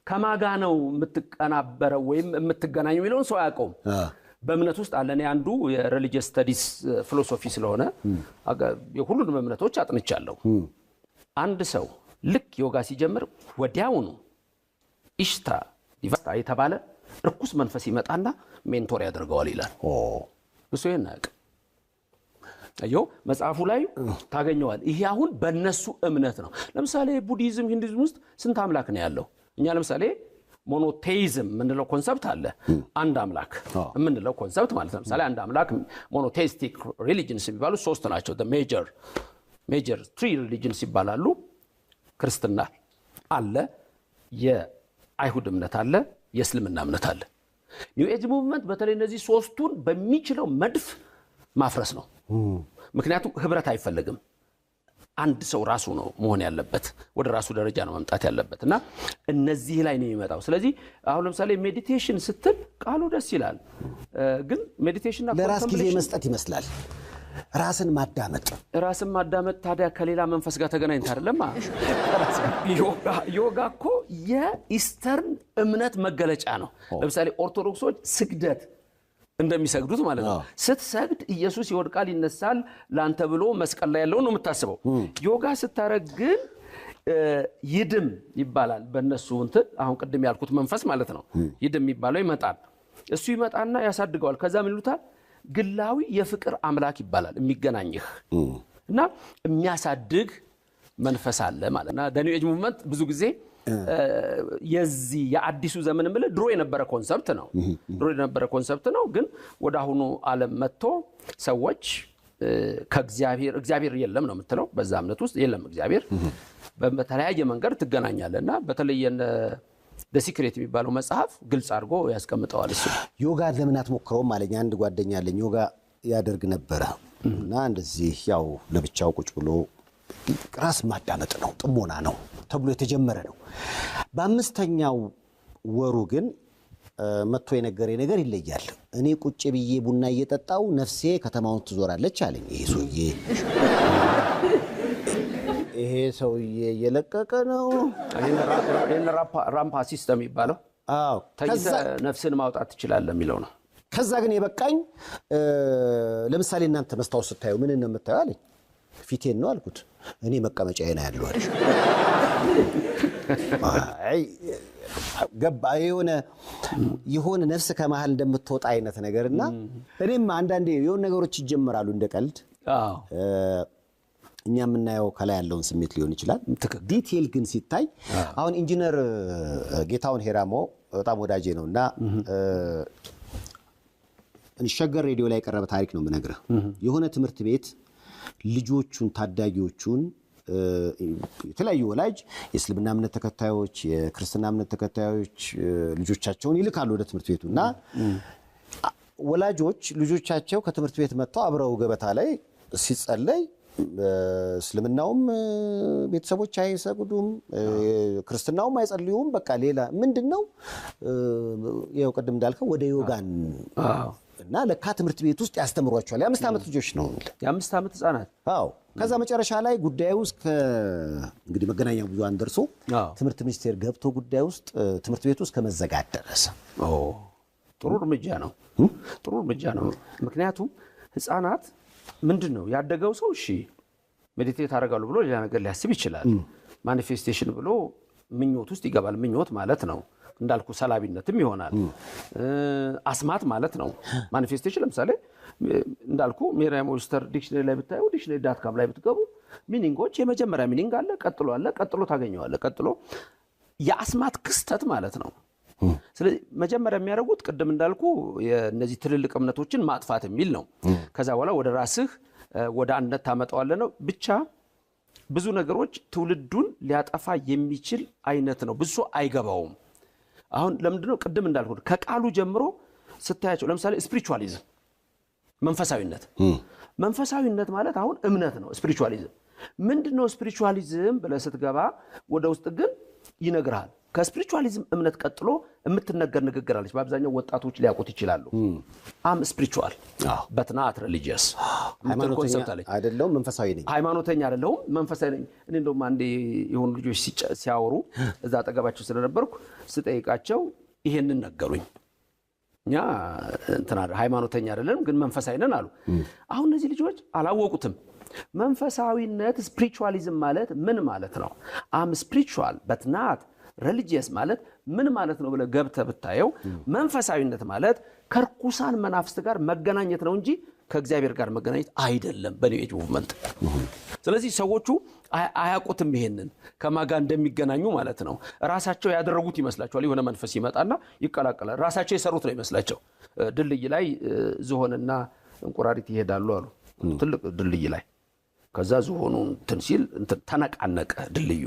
ከማጋ ነው የምትቀናበረው ወይም የምትገናኘው የሚለውን ሰው ያውቀው። በእምነት ውስጥ አለ። እኔ አንዱ የሪሊጂየስ ስተዲስ ፊሎሶፊ ስለሆነ የሁሉንም እምነቶች አጥንቻለሁ። አንድ ሰው ልክ ዮጋ ሲጀምር ወዲያውኑ ኢሽታ ዲቫታ የተባለ ርኩስ መንፈስ ይመጣና ሜንቶር ያደርገዋል ይላል። እሱ ይናቅ አዮ መጽሐፉ ላይ ታገኘዋል። ይሄ አሁን በእነሱ እምነት ነው። ለምሳሌ ቡዲዝም ሂንዱይዝም ውስጥ ስንት አምላክ ነው ያለው? እኛ ለምሳሌ ሞኖቴይዝም ምንለው ኮንሰፕት አለ። አንድ አምላክ ምንለው ኮንሰፕት ማለት ነው። ለምሳሌ አንድ አምላክ ሞኖቴይስቲክ ሪሊጂንስ የሚባሉ ሶስት ናቸው። the major three religions ይባላሉ። ክርስትና አለ፣ የአይሁድ እምነት አለ፣ የእስልምና እምነት አለ። ኒው ኤጅ ሙቭመንት በተለይ እነዚህ ሶስቱን በሚችለው መድፍ ማፍረስ ነው። ምክንያቱም ህብረት አይፈልግም። አንድ ሰው ራሱ ነው መሆን ያለበት፣ ወደ ራሱ ደረጃ ነው መምጣት ያለበትና እነዚህ ላይ ነው የሚመጣው። ስለዚህ አሁን ለምሳሌ ሜዲቴሽን ስትል ቃሉ ደስ ይላል፣ ግን ሜዲቴሽንና ለራስ ጊዜ መስጠት ይመስላል። ራስን ማዳመጥ ታዲያ ከሌላ መንፈስ ጋር ተገናኝታ አይደለም። ዮጋ እኮ የኢስተርን እምነት መገለጫ ነው። ለምሳሌ ኦርቶዶክሶች ስግደት እንደሚሰግዱት ማለት ነው። ስትሰግድ ኢየሱስ ይወድቃል ይነሳል ላንተ ብሎ መስቀል ላይ ያለው ነው የምታስበው። ዮጋ ስታረግ ግን ይድም ይባላል በእነሱ እንትን አሁን ቅድም ያልኩት መንፈስ ማለት ነው። ይድም ይባለው ይመጣል። እሱ ይመጣና ያሳድገዋል። ከዛ ምን ይሉታል? ግላዊ የፍቅር አምላክ ይባላል። የሚገናኝህ እና የሚያሳድግ መንፈስ አለ ማለትና ኒው ኤጅ ሙቭመንት ብዙ ጊዜ የዚህ የአዲሱ ዘመን ማለት ድሮ የነበረ ኮንሰፕት ነው። ግን ወደ አሁኑ ዓለም መጥቶ ሰዎች ከእግዚአብሔር የለም ነው የምትለው። በዛ እምነት ውስጥ የለም እግዚአብሔር በተለያየ መንገድ ትገናኛለና በተለይ the secret የሚባለው መጽሐፍ ግልጽ አድርጎ ያስቀምጠዋል። እሱ ዮጋ ለምን አትሞክረውም አለኝ አንድ ጓደኛ አለኝ። ዮጋ ያደርግ ነበር እና እንደዚህ ያው ለብቻው ቁጭ ብሎ ራስ ማዳመጥ ነው፣ ጥሞና ነው ተብሎ የተጀመረ ነው። በአምስተኛው ወሩ ግን መጥቶ የነገረኝ ነገር ይለያል። እኔ ቁጭ ብዬ ቡና እየጠጣው ነፍሴ ከተማውን ትዞራለች አለኝ። ይሄ ሰውዬ እየለቀቀ ነው። ይሄን ራምፓ ሲስተም ይባላል። ከዛ ነፍስን ማውጣት ትችላለህ የሚለው ነው። ከዛ ግን የበቃኝ ለምሳሌ እናንተ መስታወት ስታዩ ምን ነው የምታዩ አለኝ። ፊቴን ነው አልኩት። እኔ መቀመጫዬን አያለሁ አለ። አይ ገባ የሆነ ነፍስ ከመሃል እንደምትወጣ አይነት ነገርና እኔም አንዳንዴ የሆነ ነገሮች ይጀምራሉ እንደቀልድ። እኛ የምናየው ከላይ ያለውን ስሜት ሊሆን ይችላል። ዲቴል ግን ሲታይ አሁን ኢንጂነር ጌታውን ሄራሞ በጣም ወዳጄ ነውና ሸገር ሬዲዮ ላይ የቀረበ ታሪክ ነው የምነግርህ። የሆነ ትምህርት ቤት ልጆቹን ታዳጊዎቹን የተለያዩ ወላጅ የእስልምና እምነት ተከታዮች የክርስትና እምነት ተከታዮች ልጆቻቸውን ይልካሉ ወደ ትምህርት ቤቱና ወላጆች ልጆቻቸው ከትምህርት ቤት መጥተው አብረው ገበታ ላይ ሲጸለይ እስልምናውም ቤተሰቦች አይሰግዱም ክርስትናውም አይጸልዩም። በቃ ሌላ ምንድነው ያው ቀደም እንዳልከው ወደ ዮጋን እና ለካ ትምህርት ቤት ውስጥ ያስተምሯቸዋል። የ5 ዓመት ልጆች ነው የ5 ዓመት ህፃናት። ከዛ መጨረሻ ላይ ጉዳዩ ውስጥ እንግዲህ መገናኛ ብዙሃን ደርሶ ትምህርት ሚኒስቴር ገብቶ ጉዳዩ ውስጥ ትምህርት ቤት ውስጥ ከመዘጋት ደረሰ። ጥሩ እርምጃ ነው። ጥሩ እርምጃ ነው። ምክንያቱም ህፃናት ምንድነው ያደገው ሰው እሺ ሜዲቴት አደርጋለሁ ብሎ ሌላ ነገር ሊያስብ ይችላል። ማኒፌስቴሽን ብሎ ምኞት ውስጥ ይገባል። ምኞት ማለት ነው እንዳልኩ ሰላቢነትም ይሆናል። አስማት ማለት ነው ማኒፌስቴሽን። ለምሳሌ እንዳልኩ ሜሪያም ዌብስተር ዲክሽነሪ ላይ ብታዩ dictionary.com ላይ ብትገቡ ሚኒንጎች የመጀመሪያ ሚኒንግ አለ፣ ቀጥሎ ታገኘዋለህ። ቀጥሎ የአስማት ክስተት ማለት ነው። ስለዚህ መጀመሪያ የሚያደርጉት ቅድም እንዳልኩ የነዚህ ትልልቅ እምነቶችን ማጥፋት የሚል ነው። ከዛ በኋላ ወደ ራስህ ወደ አንድነት ታመጣዋለህ ነው። ብቻ ብዙ ነገሮች ትውልዱን ሊያጠፋ የሚችል አይነት ነው። ብዙ አይገባውም። አሁን ለምንድነው ቅድም እንዳልኩት ከቃሉ ጀምሮ ስታያቸው ለምሳሌ ስፒሪቹዋሊዝም መንፈሳዊነት ማለት አሁን እምነት ነው። ስፒሪቹዋሊዝም ምንድነው? ስፒሪቹዋሊዝም ብለህ ስትገባ ወደ ውስጥ ግን ይነግራል። ከስፒሪቹዋሊዝም እምነት ቀጥሎ የምትነገር ንግግር አለች። በአብዛኛው ወጣቶች ሊያውቁት ይችላሉ። አም ስፒሪቹዋል but not religious አይደለም መንፈሳዊ ነኝ፣ ሃይማኖተኛ አይደለሁም መንፈሳዊ ነኝ። እኔ እንደውም አንዴ የሆኑ ልጆች ሲያወሩ እዛ አጠገባቸው ስለነበርኩ ስጠይቃቸው ይሄንን ነገሩኝ። እኛ እንትና ሃይማኖተኛ አይደለም ግን መንፈሳዊ ነን አሉ። አሁን እነዚህ ልጆች አላወቁትም። መንፈሳዊነት ስፒሪቹዋሊዝም ማለት ምን ማለት ነው? አም ስፒሪቹዋል but not religious ማለት ምን ማለት ነው ብለህ ገብተህ ብታየው መንፈሳዊነት ማለት ከርኩሳን መናፍስት ጋር መገናኘት ነው እንጂ ከእግዚአብሔር ጋር መገናኘት አይደለም በኒው ኤጅ ሙቭመንት። ስለዚህ ሰዎቹ አያውቁትም ይሄንን ከማጋ እንደሚገናኙ ማለት ነው። ራሳቸው ያደረጉት ይመስላቸዋል። የሆነ መንፈስ ይመጣና ይቀላቀላል። ራሳቸው የሰሩት ነው ይመስላቸው። ድልድይ ላይ ዝሆንና እንቁራሪት ይሄዳሉ አሉ። ትልቅ ድልድይ ላይ ከዛ ዝሆኑ እንትን ሲል ተነቃነቀ ድልድዩ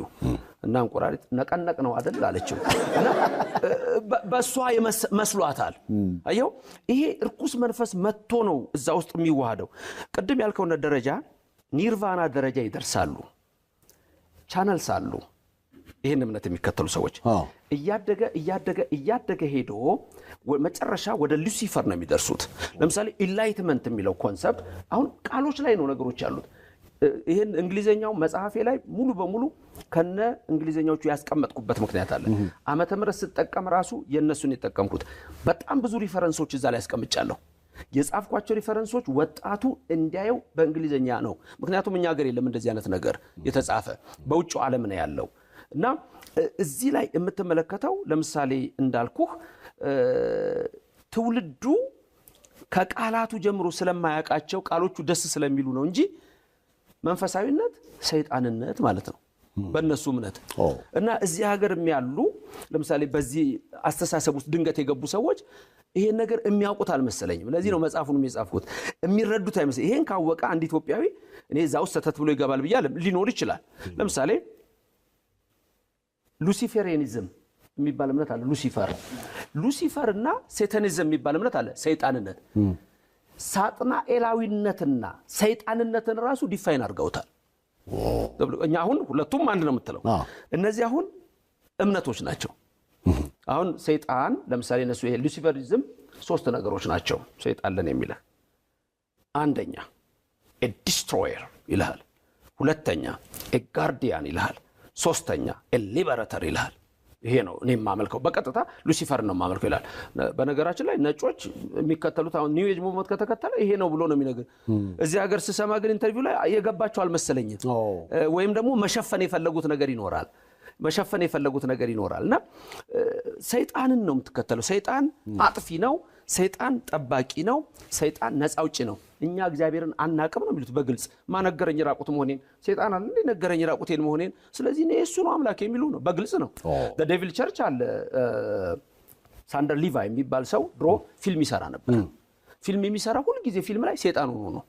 እና እንቁራሪት ነቀነቅ ነው አይደል አለችው። እና በሷ መስሏታል። አየው ይሄ እርኩስ መንፈስ መጥቶ ነው እዛ ውስጥ የሚዋሃደው። ቅድም ያልከው ደረጃ ኒርቫና ደረጃ ይደርሳሉ። ቻነልስ አሉ። ይሄን እምነት የሚከተሉ ሰዎች እያደገ ሄዶ መጨረሻ ወደ ሉሲፈር ነው የሚደርሱት። ለምሳሌ ኢንላይትመንት የሚለው ኮንሰፕት አሁን ቃሎች ላይ ነው ነገሮች ያሉት። ይሄን እንግሊዘኛው መጽሐፌ ላይ ሙሉ በሙሉ ከነ እንግሊዘኛዎቹ ያስቀመጥኩበት ምክንያት አለ። ዓመተ ምህረት ስጠቀም ራሱ የነሱን የተጠቀምኩት በጣም ብዙ ሪፈረንሶች እዛ ላይ ያስቀምጫለሁ። የጻፍኳቸው ሪፈረንሶች ወጣቱ እንዲያየው በእንግሊዘኛ ነው። ምክንያቱም እኛ ሀገር የለም እንደዚህ አይነት ነገር የተጻፈ በውጭው ዓለም ነው ያለው። እና እዚህ ላይ የምትመለከተው ለምሳሌ እንዳልኩህ ትውልዱ ከቃላቱ ጀምሮ ስለማያውቃቸው ቃሎቹ ደስ ስለሚሉ ነው እንጂ መንፈሳዊነት ሰይጣንነት ማለት ነው በእነሱ እምነት። እና እዚህ ሀገር የሚያሉ ለምሳሌ በዚህ አስተሳሰብ ውስጥ ድንገት የገቡ ሰዎች ይሄን ነገር የሚያውቁት አልመሰለኝም። ለዚህ ነው መጽሐፉን የሚጻፍኩት የሚረዱት አይመስል። ይሄን ካወቀ አንድ ኢትዮጵያዊ እኔ እዛው ሰተት ብሎ ይገባል ብያለሁ ሊኖር ይችላል። ለምሳሌ ሉሲፌሪያኒዝም የሚባል እምነት አለ። ሉሲፈር እና ሴታኒዝም የሚባል እምነት አለ። ሰይጣንነት ሳጥናኤላዊነትና ሰይጣንነትን ራሱ ዲፋይን አድርገውታል። እኛ አሁን ሁለቱም አንድ ነው የምትለው። እነዚህ አሁን እምነቶች ናቸው። አሁን ሰይጣን ለምሳሌ እነሱ ይሄ ሉሲፈሪዝም ሶስት ነገሮች ናቸው ሰይጣን ለኔ የሚለው። አንደኛ ኤ ዲስትሮየር ይልሃል፣ ሁለተኛ ኤ ጋርዲያን ይልሃል፣ ሶስተኛ ኤ ሊበሬተር ይልሃል። ይሄ ነው እኔ ማመልከው በቀጥታ ሉሲፈር ነው ማመልከው ይላል። በነገራችን ላይ ነጮች የሚከተሉት አሁን ኒው ኤጅ ሙቭመንት ከተከተለ ይሄ ነው ብሎ ነው የሚነገር። እዚህ ሀገር ስሰማ ግን ኢንተርቪው ላይ የገባቸው አልመሰለኝም። ወይም ደግሞ መሸፈን የፈለጉት ነገር ይኖራል። እና ሰይጣንን ነው የምትከተለው። ሰይጣን አጥፊ ነው፣ ሰይጣን ጠባቂ ነው፣ ሰይጣን ነፃ አውጪ ነው። እኛ እግዚአብሔርን አናቅም ነው የሚሉት በግልጽ። ማነገረኝ ራቁት መሆኔን ሰይጣን አለ እንዴ ነገረኝ ራቁቴን መሆኔን። ስለዚህ እኔ እሱ ነው አምላክ የሚሉ ነው በግልጽ ነው። ዴቪል ቸርች አለ። ሳንደር ሊቫይ የሚባል ሰው ድሮ ፊልም ይሰራ ነበር። ፊልም የሚሰራ ሁሉ ጊዜ ፊልም ላይ ሰይጣን ሆኖ ነው።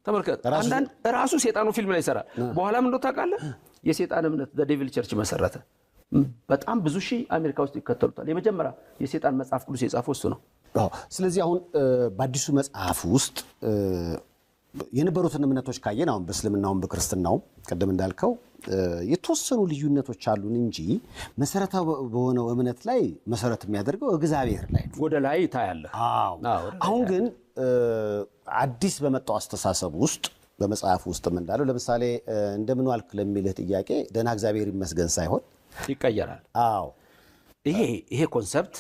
ተመልከት፣ አንዳንድ ራሱ ሰይጣኑ ፊልም ላይ ይሰራል። በኋላ ምን ታውቃለህ? የሰይጣን እምነት ዴቪል ቸርች መሰረተ። በጣም ብዙ ሺህ አሜሪካ ውስጥ ይከተሉታል። የመጀመሪያ የሰይጣን መጽሐፍ ቅዱስ የጻፈው እሱ ነው። ስለዚህ አሁን በአዲሱ መጽሐፍ ውስጥ የነበሩትን እምነቶች ካየን አሁን በእስልምናውም በክርስትናውም ቀደም እንዳልከው የተወሰኑ ልዩነቶች አሉን እንጂ መሰረታዊ በሆነው እምነት ላይ መሰረት የሚያደርገው እግዚአብሔር ላይ ወደ ላይ ታያለህ። አሁን ግን አዲስ በመጣው አስተሳሰብ ውስጥ በመጽሐፍ ውስጥ እንዳለው ለምሳሌ እንደምን ዋልክ ለሚልህ ጥያቄ ደህና እግዚአብሔር ይመስገን ሳይሆን ይቀየራል። ይሄ ኮንሰፕት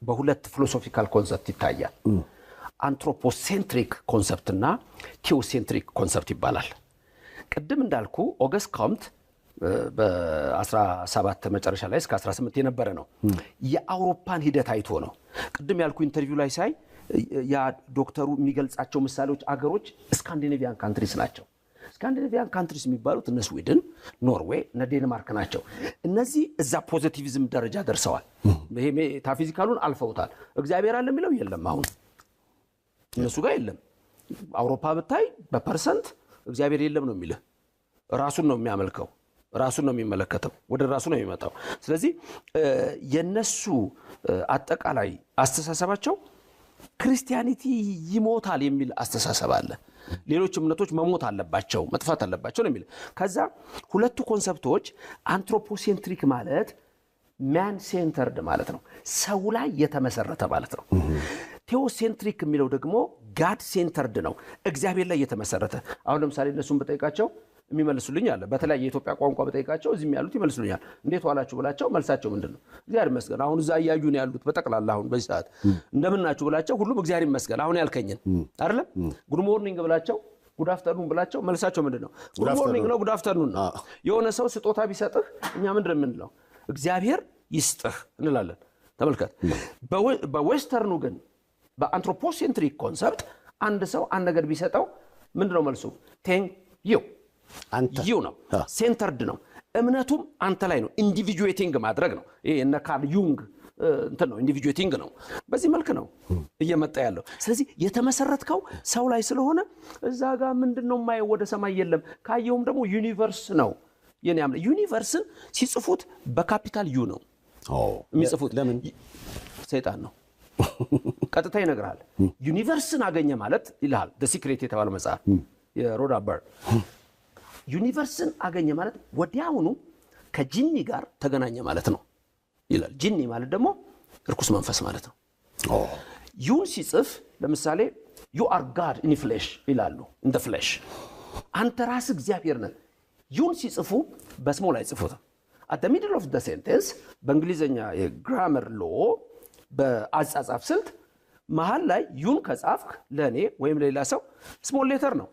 በሁለት ፊሎሶፊካል ኮንሰፕት ይታያል። አንትሮፖሴንትሪክ ኮንሰፕት እና ቴዎሴንትሪክ ኮንሰፕት ይባላል። ቅድም እንዳልኩ ኦገስት ኮምት በ17 መጨረሻ ላይ እስከ 18 የነበረ ነው። የአውሮፓን ሂደት አይቶ ነው። ቅድም ያልኩ ኢንተርቪው ላይ ሳይ ያ ዶክተሩ የሚገልጻቸው ምሳሌዎች አገሮች ስካንዲኔቪያን ካንትሪስ ናቸው። ስካንዲኔቪያን ካንትሪስ የሚባሉት እነ ስዊድን፣ ኖርዌይ፣ እነ ዴንማርክ ናቸው። እነዚህ እዛ ፖዚቲቪዝም ደረጃ ደርሰዋል። ይሄ ሜታፊዚካሉን አልፈውታል። እግዚአብሔር አለ የሚለው የለም። አሁን እነሱ ጋር የለም። አውሮፓ ብታይ በፐርሰንት እግዚአብሔር የለም ነው የሚልህ። ራሱን ነው የሚያመልከው፣ ራሱን ነው የሚመለከተው፣ ወደ ራሱ ነው የሚመጣው። ስለዚህ የነሱ አጠቃላይ አስተሳሰባቸው ክርስቲያኒቲ ይሞታል የሚል አስተሳሰብ አለ። ሌሎች እምነቶች መሞት አለባቸው፣ መጥፋት አለባቸው ነው የሚል። ከዛ ሁለቱ ኮንሰፕቶች አንትሮፖሴንትሪክ ማለት ማን ሴንተርድ ማለት ነው፣ ሰው ላይ የተመሰረተ ማለት ነው። ቴዎሴንትሪክ የሚለው ደግሞ ጋድ ሴንተርድ ነው፣ እግዚአብሔር ላይ የተመሰረተ። አሁን ለምሳሌ እነሱን በጠይቃቸው የሚመልሱልኝ አለ። በተለይ የኢትዮጵያ ቋንቋ በጠይቃቸው እዚህም ያሉት ይመልሱልኛል። እንዴት ዋላችሁ ብላቸው መልሳቸው ምንድነው? እግዚአብሔር ይመስገን። አሁን እዛ ያዩኝ ነው ያሉት በጠቅላላ አሁን በዚህ ሰዓት እንደምናችሁ ብላቸው ሁሉም እግዚአብሔር ይመስገን አሁን ያልከኝን አይደለም። ጉድ ሞርኒንግ ብላቸው ጉድ አፍተርኑን ብላቸው መልሳቸው ምንድነው? ጉድ ሞርኒንግ ነው፣ ጉድ አፍተርኑን ነው። የሆነ ሰው ስጦታ ቢሰጥህ እኛ ምንድነው የምንለው? እግዚአብሔር ይስጥህ እንላለን። ተመልከት። በዌስተርኑ ግን በአንትሮፖሴንትሪክ ኮንሰፕት አንድ ሰው አንድ ነገር ቢሰጠው ምንድነው መልሱ? ቴንክ ዩ ዩ ነው፣ ሴንተርድ ነው። እምነቱም አንተ ላይ ነው፣ ኢንዲቪጁዌቲንግ ማድረግ ነው። ይሄ እነ ካርል ዩንግ እንትን ነው፣ ኢንዲቪጁዌቲንግ ነው። በዚህ መልክ ነው እየመጣ ያለው። ስለዚህ የተመሰረተው ሰው ላይ ስለሆነ እዛ ጋር ምንድነው የማየው? ወደ ሰማይ የለም። ካየውም ደግሞ ዩኒቨርስ ነው የኔ አምለ ዩኒቨርስን ሲጽፉት በካፒታል ዩ ነው የሚጽፉት። ለምን? ሰይጣን ነው ቀጥታ ይነግራል። ዩኒቨርስን አገኘ ማለት ይልሃል ዘ ሲክሬት የተባለው መጽሐፍ የሮዳ በርን። ዩኒቨርስን አገኘ ማለት ወዲያውኑ ከጂኒ ጋር ተገናኘ ማለት ነው ይላል። ጂኒ ማለት ደግሞ ርኩስ መንፈስ ማለት ነው። ዩን ሲጽፍ ለምሳሌ you are God in flesh ይላሉ። in the flesh አንተ ራስ እግዚአብሔር ነህ። ዩን ሲጽፉ በስሞል አይጽፉትም። at the middle of the sentence በእንግሊዘኛ የግራመር ሎ በአጻጻፍ ስልት መሃል ላይ ዩን ከጻፍክ ለኔ ወይም ለሌላ ሰው ስሞል ሌተር ነው።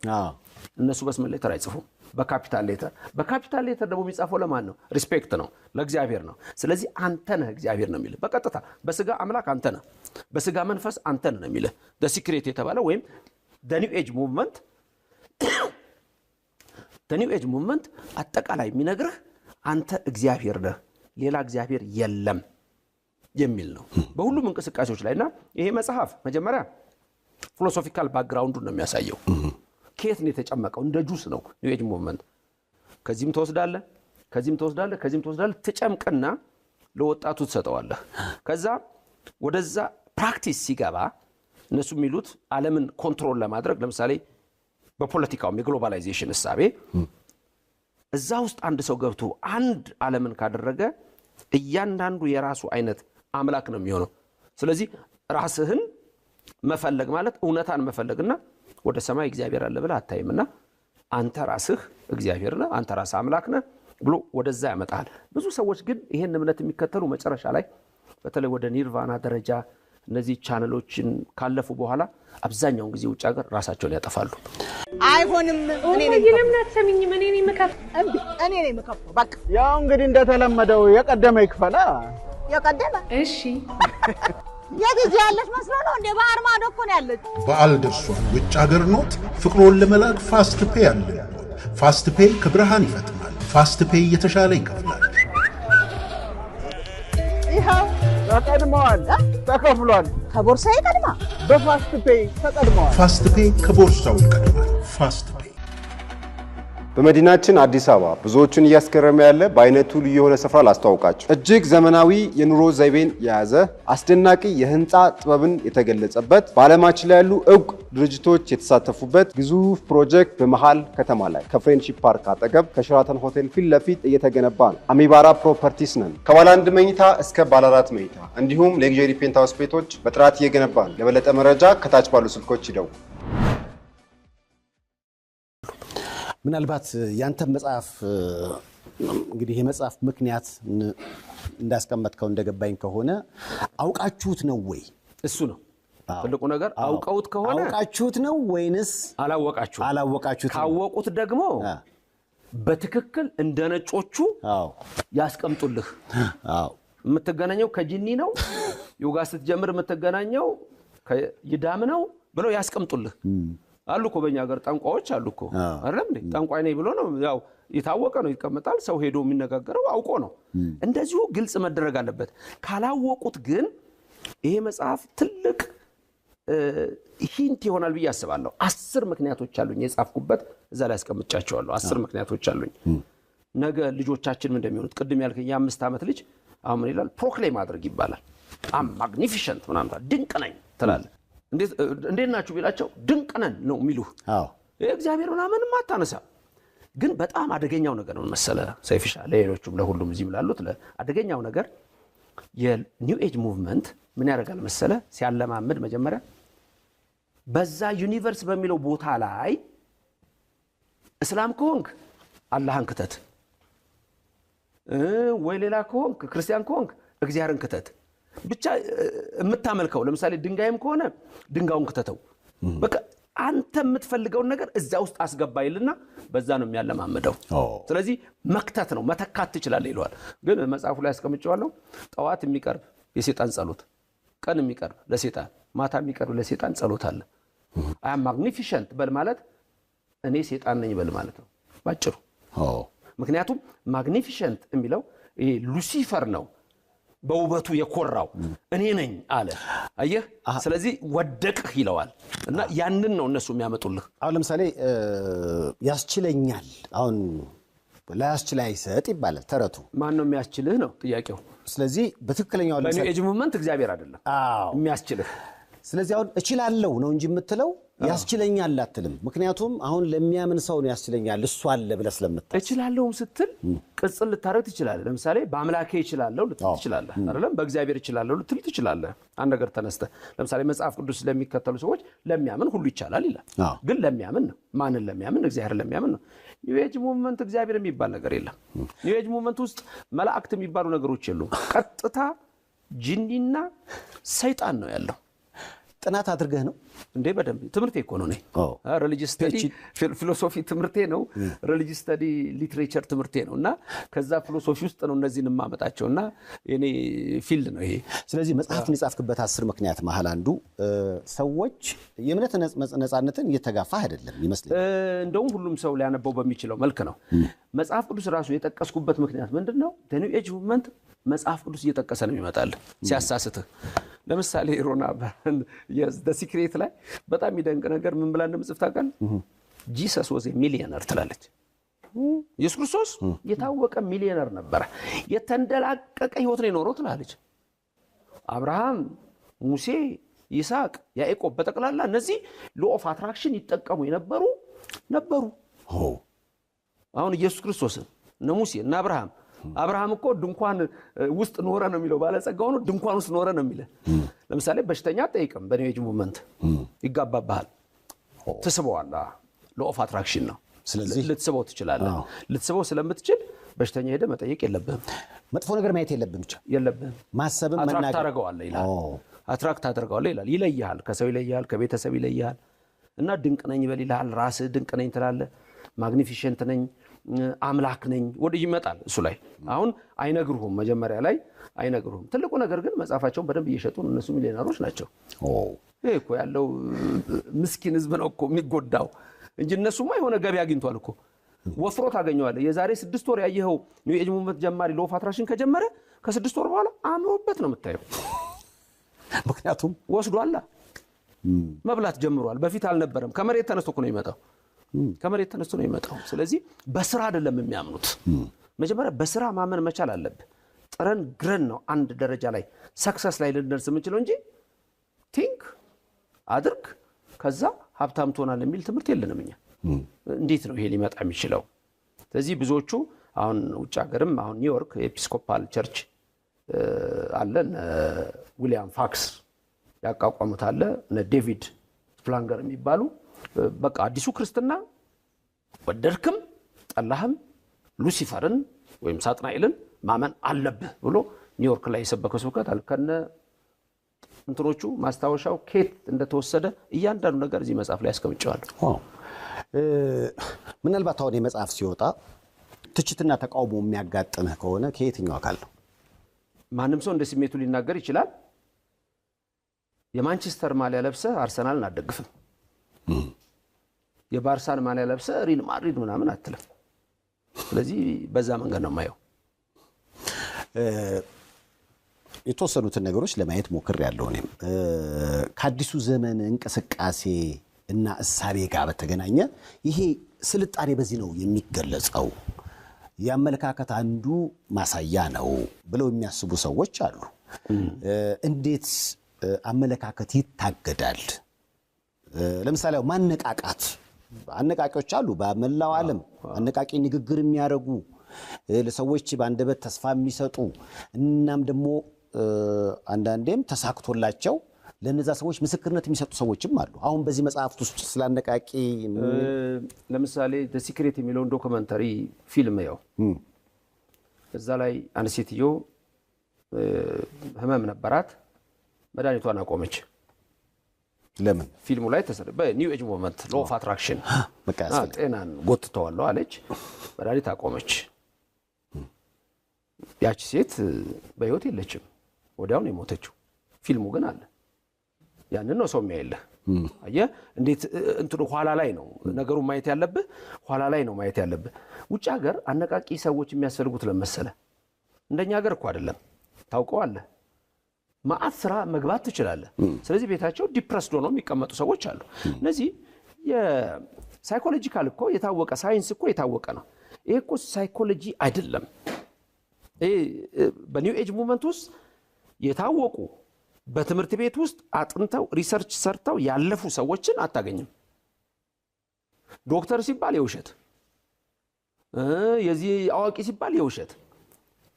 እነሱ በስሞል ሌተር አይጽፉም፣ በካፒታል ሌተር። በካፒታል ሌተር ደግሞ የሚጻፈው ለማን ነው? ሪስፔክት ነው፣ ለእግዚአብሔር ነው። ስለዚህ አንተ ነህ እግዚአብሔር ነው የሚልህ በቀጥታ። በስጋ አምላክ አንተ ነህ፣ በስጋ መንፈስ አንተ ነህ ነው የሚልህ። the secret የተባለው ወይም the new age movement the new age movement አጠቃላይ የሚነግርህ አንተ እግዚአብሔር ነህ፣ ሌላ እግዚአብሔር የለም የሚል ነው በሁሉም እንቅስቃሴዎች ላይና ይሄ መጽሐፍ መጀመሪያ ፊሎሶፊካል ባክግራውንዱን ነው የሚያሳየው። ከየት ነው የተጨመቀው? እንደ ጁስ ነው ኒው ኤጅ ሙቭመንት። ከዚህም ተወስዳለህ፣ ከዚህም ተወስዳለህ፣ ከዚህም ተወስዳለህ፣ ትጨምቅና ለወጣቱ ትሰጠዋለህ። ከዛ ወደዛ ፕራክቲስ ሲገባ እነሱ የሚሉት ዓለምን ኮንትሮል ለማድረግ ለምሳሌ በፖለቲካው የግሎባላይዜሽን እሳቤ እዛ ውስጥ አንድ ሰው ገብቶ አንድ ዓለምን ካደረገ እያንዳንዱ የራሱ አይነት አምላክ ነው የሚሆነው። ስለዚህ ራስህን መፈለግ ማለት እውነታን መፈለግና ወደ ሰማይ እግዚአብሔር አለ ብለህ አታይምና አንተ ራስህ እግዚአብሔር ነህ፣ አንተ ራስህ አምላክ ነህ ብሎ ወደዛ ያመጣል። ብዙ ሰዎች ግን ይሄን እምነት የሚከተሉ መጨረሻ ላይ በተለይ ወደ ኒርቫና ደረጃ እነዚህ ቻነሎችን ካለፉ በኋላ አብዛኛውን ጊዜ ውጭ ሀገር ራሳቸውን ያጠፋሉ። አይሆንም። እኔ ነኝ መከፈው በቃ ያው እንግዲህ እንደተለመደው የቀደመ ይክፈላ። የቀደመ እሺ የግጂ ያለሽ መስሎ ነው እንደ ባህር ማዶ እኮ ነው ያለች። በዓል ደርሷል። ውጭ ሀገር ኖት ፍቅሮን ለመላክ ፋስት ፔይ አለ። ፋስት ፔይ ከብርሃን ይፈጥናል። ፋስት ፔይ የተሻለ ይከፍላል። ይኸው ተቀድመዋል፣ ተከፍሏል። ከቦርሳዬ ቀድማ በፋስት ፔይ ተቀድመዋል። ፋስት ፔይ ከቦርሳው ይቀድማል። ፋስት ፔይ በመዲናችን አዲስ አበባ ብዙዎችን እያስገረመ ያለ በአይነቱ ልዩ የሆነ ስፍራ ላስተዋውቃችሁ። እጅግ ዘመናዊ የኑሮ ዘይቤን የያዘ አስደናቂ የህንፃ ጥበብን የተገለጸበት በዓለማችን ላይ ያሉ ዕውቅ ድርጅቶች የተሳተፉበት ግዙፍ ፕሮጀክት በመሃል ከተማ ላይ ከፍሬንድሺፕ ፓርክ አጠገብ ከሸራተን ሆቴል ፊት ለፊት እየተገነባ ነው። አሚባራ ፕሮፐርቲስ ነን። ከባለ 1 መኝታ እስከ ባለ 4 መኝታ እንዲሁም ሌክዠሪ ፔንትሃውስ ቤቶች በጥራት እየገነባ ነው። ለበለጠ መረጃ ከታች ባሉ ስልኮች ይደውሉ። ምናልባት ያንተ መጽሐፍ እንግዲህ የመጽሐፍ ምክንያት እንዳስቀመጥከው እንደገባኝ ከሆነ አውቃችሁት ነው ወይ? እሱ ነው ትልቁ ነገር። አውቀውት ከሆነ አውቃችሁት ነው ወይንስ አላወቃችሁት? ካወቁት ደግሞ በትክክል እንደ ነጮቹ ያስቀምጡልህ። የምትገናኘው ከጂኒ ነው፣ ዮጋ ስትጀምር የምትገናኘው ከይዳም ነው ብለው ያስቀምጡልህ። አሉ እኮ በእኛ ሀገር ጠንቋዮች አሉ እኮ አይደል እንዴ? ጠንቋይ ነኝ ብሎ ነው ያው የታወቀ ነው ይቀመጣል። ሰው ሄዶ የሚነጋገረው አውቆ ነው። እንደዚሁ ግልጽ መደረግ አለበት። ካላወቁት ግን ይሄ መጽሐፍ ትልቅ ሂንት ይሆናል ብዬ አስባለሁ። 10 ምክንያቶች አሉኝ የጻፍኩበት፣ እዛ ላይ አስቀምጫቸዋለሁ። 10 ምክንያቶች አሉኝ። ነገ ልጆቻችን ምን እንደሚሆኑት ቅድም ያልከኝ የ5 ዓመት ልጅ አሁን ምን ይላል? ፕሮክሌም ማድረግ ይባላል። ማግኒፊሸንት ምናምን ድንቅ ነኝ ትላለህ። እንዴት ናችሁ ቢላቸው ድንቅ ነን ነው የሚሉህ። እግዚአብሔር ምናምንም አታነሳ። ግን በጣም አደገኛው ነገር ነው መሰለ ሰይፍሻ፣ ለሌሎቹም ለሁሉም እዚህ ብላሉት አደገኛው ነገር የኒው ኤጅ ሙቭመንት ምን ያደርጋል መሰለ? ሲያለማምድ መጀመሪያ በዛ ዩኒቨርስ በሚለው ቦታ ላይ እስላም ከሆንክ አላህን ክተት፣ ወይ ሌላ ከሆንክ ክርስቲያን ከሆንክ እግዚአብሔርን ክተት። ብቻ የምታመልከው ለምሳሌ ድንጋይም ከሆነ ድንጋዩን ክተተው። በቃ አንተ የምትፈልገውን ነገር እዛ ውስጥ አስገባይልና በዛ ነው የሚያለማምደው። ስለዚህ መክተት ነው፣ መተካት ትችላለህ ይለዋል። ግን መጽሐፉ ላይ አስቀምጬዋለሁ። ጠዋት የሚቀርብ የሰይጣን ጸሎት፣ ቀን የሚቀርብ ለሰይጣን፣ ማታ የሚቀርብ ለሰይጣን ጸሎት አለ። አይ አም ማግኒፊሸንት በል ማለት እኔ ሰይጣን ነኝ በል ማለት ነው ባጭሩ። ምክንያቱም ማግኒፊሸንት የሚለው ይሄ ሉሲፈር ነው በውበቱ የኮራው እኔ ነኝ አለ። አየህ፣ ስለዚህ ወደቅህ ይለዋል እና ያንን ነው እነሱ የሚያመጡልህ። አሁን ለምሳሌ ያስችለኛል፣ አሁን ላያስችል አይሰጥ ይባላል ተረቱ። ማን ነው የሚያስችልህ ነው ጥያቄው። ስለዚህ በትክክለኛው ለምሳሌ በኒው ኤጅ ሙቭመንት እግዚአብሔር አይደለም የሚያስችልህ። ስለዚህ አሁን እችላለሁ ነው እንጂ የምትለው ያስችለኛል አትልም። ምክንያቱም አሁን ለሚያምን ሰው ነው ያስችለኛል እሱ አለ ብለህ ስለምታስብ። እችላለሁም ስትል ቅጽል ልታረግ ትችላለህ። ለምሳሌ በአምላኬ እችላለሁ ልትል ትችላለህ አይደለም? በእግዚአብሔር እችላለሁ ልትል ትችላለህ። አንድ ነገር ተነስተህ ለምሳሌ መጽሐፍ ቅዱስ ለሚከተሉ ሰዎች ለሚያምን ሁሉ ይቻላል ይላል። ግን ለሚያምን ነው። ማንን ለሚያምን? እግዚአብሔር ለሚያምን ነው። ኒው ኤጅ ሙቭመንት እግዚአብሔር የሚባል ነገር የለም። ኒው ኤጅ ሙቭመንት ውስጥ መላእክት የሚባሉ ነገሮች የሉም። ቀጥታ ጂኒና ሰይጣን ነው ያለው። ጥናት አድርገህ ነው እንዴ? በደንብ ትምህርቴ እኮ ነው። ሪሊጂየስ ስተዲ ፊሎሶፊ ትምህርቴ ነው። ሪሊጂየስ ስተዲ ሊትሬቸር ትምህርቴ ነው። እና ከዛ ፊሎሶፊ ውስጥ ነው እነዚህን የማመጣቸውና የኔ ፊልድ ነው ይሄ። ስለዚህ መጽሐፍን የጻፍክበት 10 ምክንያት መሀል አንዱ ሰዎች የእምነት ነፃነትን እየተጋፋህ አይደለም ይመስለኛል። እንደውም ሁሉም ሰው ሊያነበው በሚችለው መልክ ነው። መጽሐፍ ቅዱስ ራሱ የጠቀስኩበት ምክንያት ምንድነው? ኒው ኤጅ ሙቭመንት መጽሐፍ ቅዱስ እየጠቀሰ ነው ይመጣል ሲያሳስትህ። ለምሳሌ ሮና ዘ ሲክሬት ላይ በጣም የሚደንቅ ነገር ምን ብላ እንደምጽፍ ታውቃለህ? ጂሰስ ዋዝ ኤ ሚሊዮነር ትላለች። ኢየሱስ ክርስቶስ የታወቀ ሚሊዮነር ነበረ። የተንደላቀቀ ህይወት ነው የኖረው ትላለች። አብርሃም፣ ሙሴ፣ ይስሐቅ፣ ያዕቆብ በጠቅላላ እነዚህ ሎ ኦፍ አትራክሽን ይጠቀሙ የነበሩ ነበሩ። አሁን ኢየሱስ ክርስቶስ እነ ሙሴ እና አብርሃም እኮ ድንኳን ውስጥ ኖረ ነው የሚለው። ባለጸጋው ነው ድንኳን ውስጥ ኖረ ነው የሚለው። ለምሳሌ በሽተኛ ጠይቅም በኒው ኤጅ ሙቭመንት ይጋባባል፣ ትስበዋለህ። ሎ ኦፍ አትራክሽን ነው። ስለዚህ ልትስበው ትችላለህ። ልትስበው ስለምትችል በሽተኛ ሄደ መጠየቅ የለብህም። መጥፎ ነገር ማየት የለብህም። ብቻ የለብህም። ማሰብም መናገር አትራክት ታደርገዋለህ ይላል። አትራክት ታደርገዋለህ ይላል። ይለይሃል፣ ከሰው ይለይሃል፣ ከቤተሰብ ይለይሃል። እና ድንቅ ነኝ በል ይልሃል። ራስህ ድንቅ ነኝ ትላለህ። ማግኒፊሸንት ነኝ፣ አምላክ ነኝ ወደ ይመጣል እሱ ላይ። አሁን አይነግሩህም፣ መጀመሪያ ላይ አይነግሩህም። ትልቁ ነገር ግን መጽሐፋቸውን በደንብ እየሸጡ ነው። እነሱ ሚሊዮነሮች ናቸው። ይሄ እኮ ያለው ምስኪን ህዝብ ነው እኮ የሚጎዳው እንጂ እነሱማ የሆነ ገቢ አግኝቷል እኮ። ወፍሮ ታገኘዋለህ። የዛሬ 6 ወር ያየኸው ኒው ኤጅ ሙቭመንት ጀማሪ ሎ ኦፍ አትራክሽን ከጀመረ ከ6 ወር በኋላ አምሮበት ነው የምታየው። ምክንያቱም ወስዷላ፣ መብላት ጀምሯል። በፊት አልነበረም። ከመሬት ተነስቶ እኮ ነው የሚመጣው። ከመሬት ተነስቶ ነው የሚመጣው። ስለዚህ በስራ አይደለም የሚያምኑት። መጀመሪያ በስራ ማመን መቻል አለብህ። ጥረን ግረን ነው አንድ ደረጃ ላይ ሰክሰስ ላይ ልንደርስ የምንችለው እንጂ ቲንክ አድርግ ከዛ ሀብታም ትሆናለህ የሚል ትምህርት የለንም እኛ። እንዴት ነው ይሄ ሊመጣ የሚችለው? ስለዚህ ብዙዎቹ አሁን ውጭ ሀገርም አሁን ኒውዮርክ ኤጲስኮፓል ቸርች አለ፣ ዊሊያም ፋክስ ያቋቋሙት አለ፣ ዴቪድ ስፕላንገር የሚባሉ በቃ አዲሱ ክርስትና ወደድክም ጠላህም ሉሲፈርን ወይም ሳጥናኤልን ማመን አለብህ ብሎ ኒውዮርክ ላይ የሰበከው ስብከት አለ ከነ እንትኖቹ ማስታወሻው ኬት እንደተወሰደ እያንዳንዱ ነገር እዚህ መጽሐፍ ላይ አስቀምጫለሁ። ምናልባት አሁን የመጽሐፍ ሲወጣ ትችትና ተቃውሞ የሚያጋጥምህ ከሆነ ከየትኛው አካል ነው? ማንም ሰው እንደ ስሜቱ ሊናገር ይችላል። የማንቸስተር ማሊያ ለብሰህ አርሰናልን አትደግፍም። የባርሳን ማሊያ ለብሰህ ሪል ማድሪድ ምናምን አትልም። ስለዚህ በዛ መንገድ ነው የማየው። የተወሰኑትን ነገሮች ለማየት ሞክሬያለሁ። እኔም ከአዲሱ ዘመን እንቅስቃሴ እና እሳቤ ጋር በተገናኘ ይሄ ስልጣኔ በዚህ ነው የሚገለጸው፣ የአመለካከት አንዱ ማሳያ ነው ብለው የሚያስቡ ሰዎች አሉ። እንዴት አመለካከት ይታገዳል? ለምሳሌ ማነቃቃት አነቃቂዎች አሉ በመላው ዓለም አነቃቂ ንግግር የሚያደርጉ ለሰዎች በአንደበት ተስፋ የሚሰጡ እናም ደግሞ አንዳንዴም ተሳክቶላቸው ለነዛ ሰዎች ምስክርነት የሚሰጡ ሰዎችም አሉ። አሁን በዚህ መጽሐፍት ውስጥ ስላነቃቂ ለምሳሌ ዘ ሲክሬት የሚለውን ዶክመንተሪ ፊልም ያው እዛ ላይ አንድ ሴትዮ ህመም ነበራት፣ መድኃኒቷን አቆመች። ለምን? ፊልሙ ላይ ተሰራ በኒው ኤጅ ሙቭመንት ሎ ኦፍ አትራክሽን ጤናን ጎትተዋለሁ አለች፣ መድኃኒት አቆመች። ያቺ ሴት በህይወት የለችም፣ ወዲያው ነው የሞተችው። ፊልሙ ግን አለ። ያንን ነው ሰው የሚያይልህ። አየህ እንዴት እንትኑ ኋላ ላይ ነው ነገሩን ማየት ያለብህ፣ ኋላ ላይ ነው ማየት ያለብህ። ውጭ ሀገር አነቃቂ ሰዎች የሚያስፈልጉት ለመሰለ እንደኛ ሀገር እኮ አይደለም። ታውቀዋለህ፣ ማአት ስራ መግባት ትችላለህ። ስለዚህ ቤታቸው ዲፕረስድ ሆነው የሚቀመጡ ሰዎች አሉ። እነዚህ የሳይኮሎጂካል እኮ የታወቀ ሳይንስ እኮ የታወቀ ነው። ይሄ እኮ ሳይኮሎጂ አይደለም። ይሄ በኒው ኤጅ ሙቭመንት ውስጥ የታወቁ በትምህርት ቤት ውስጥ አጥንተው ሪሰርች ሰርተው ያለፉ ሰዎችን አታገኝም። ዶክተር ሲባል የውሸት፣ የዚህ አዋቂ ሲባል የውሸት።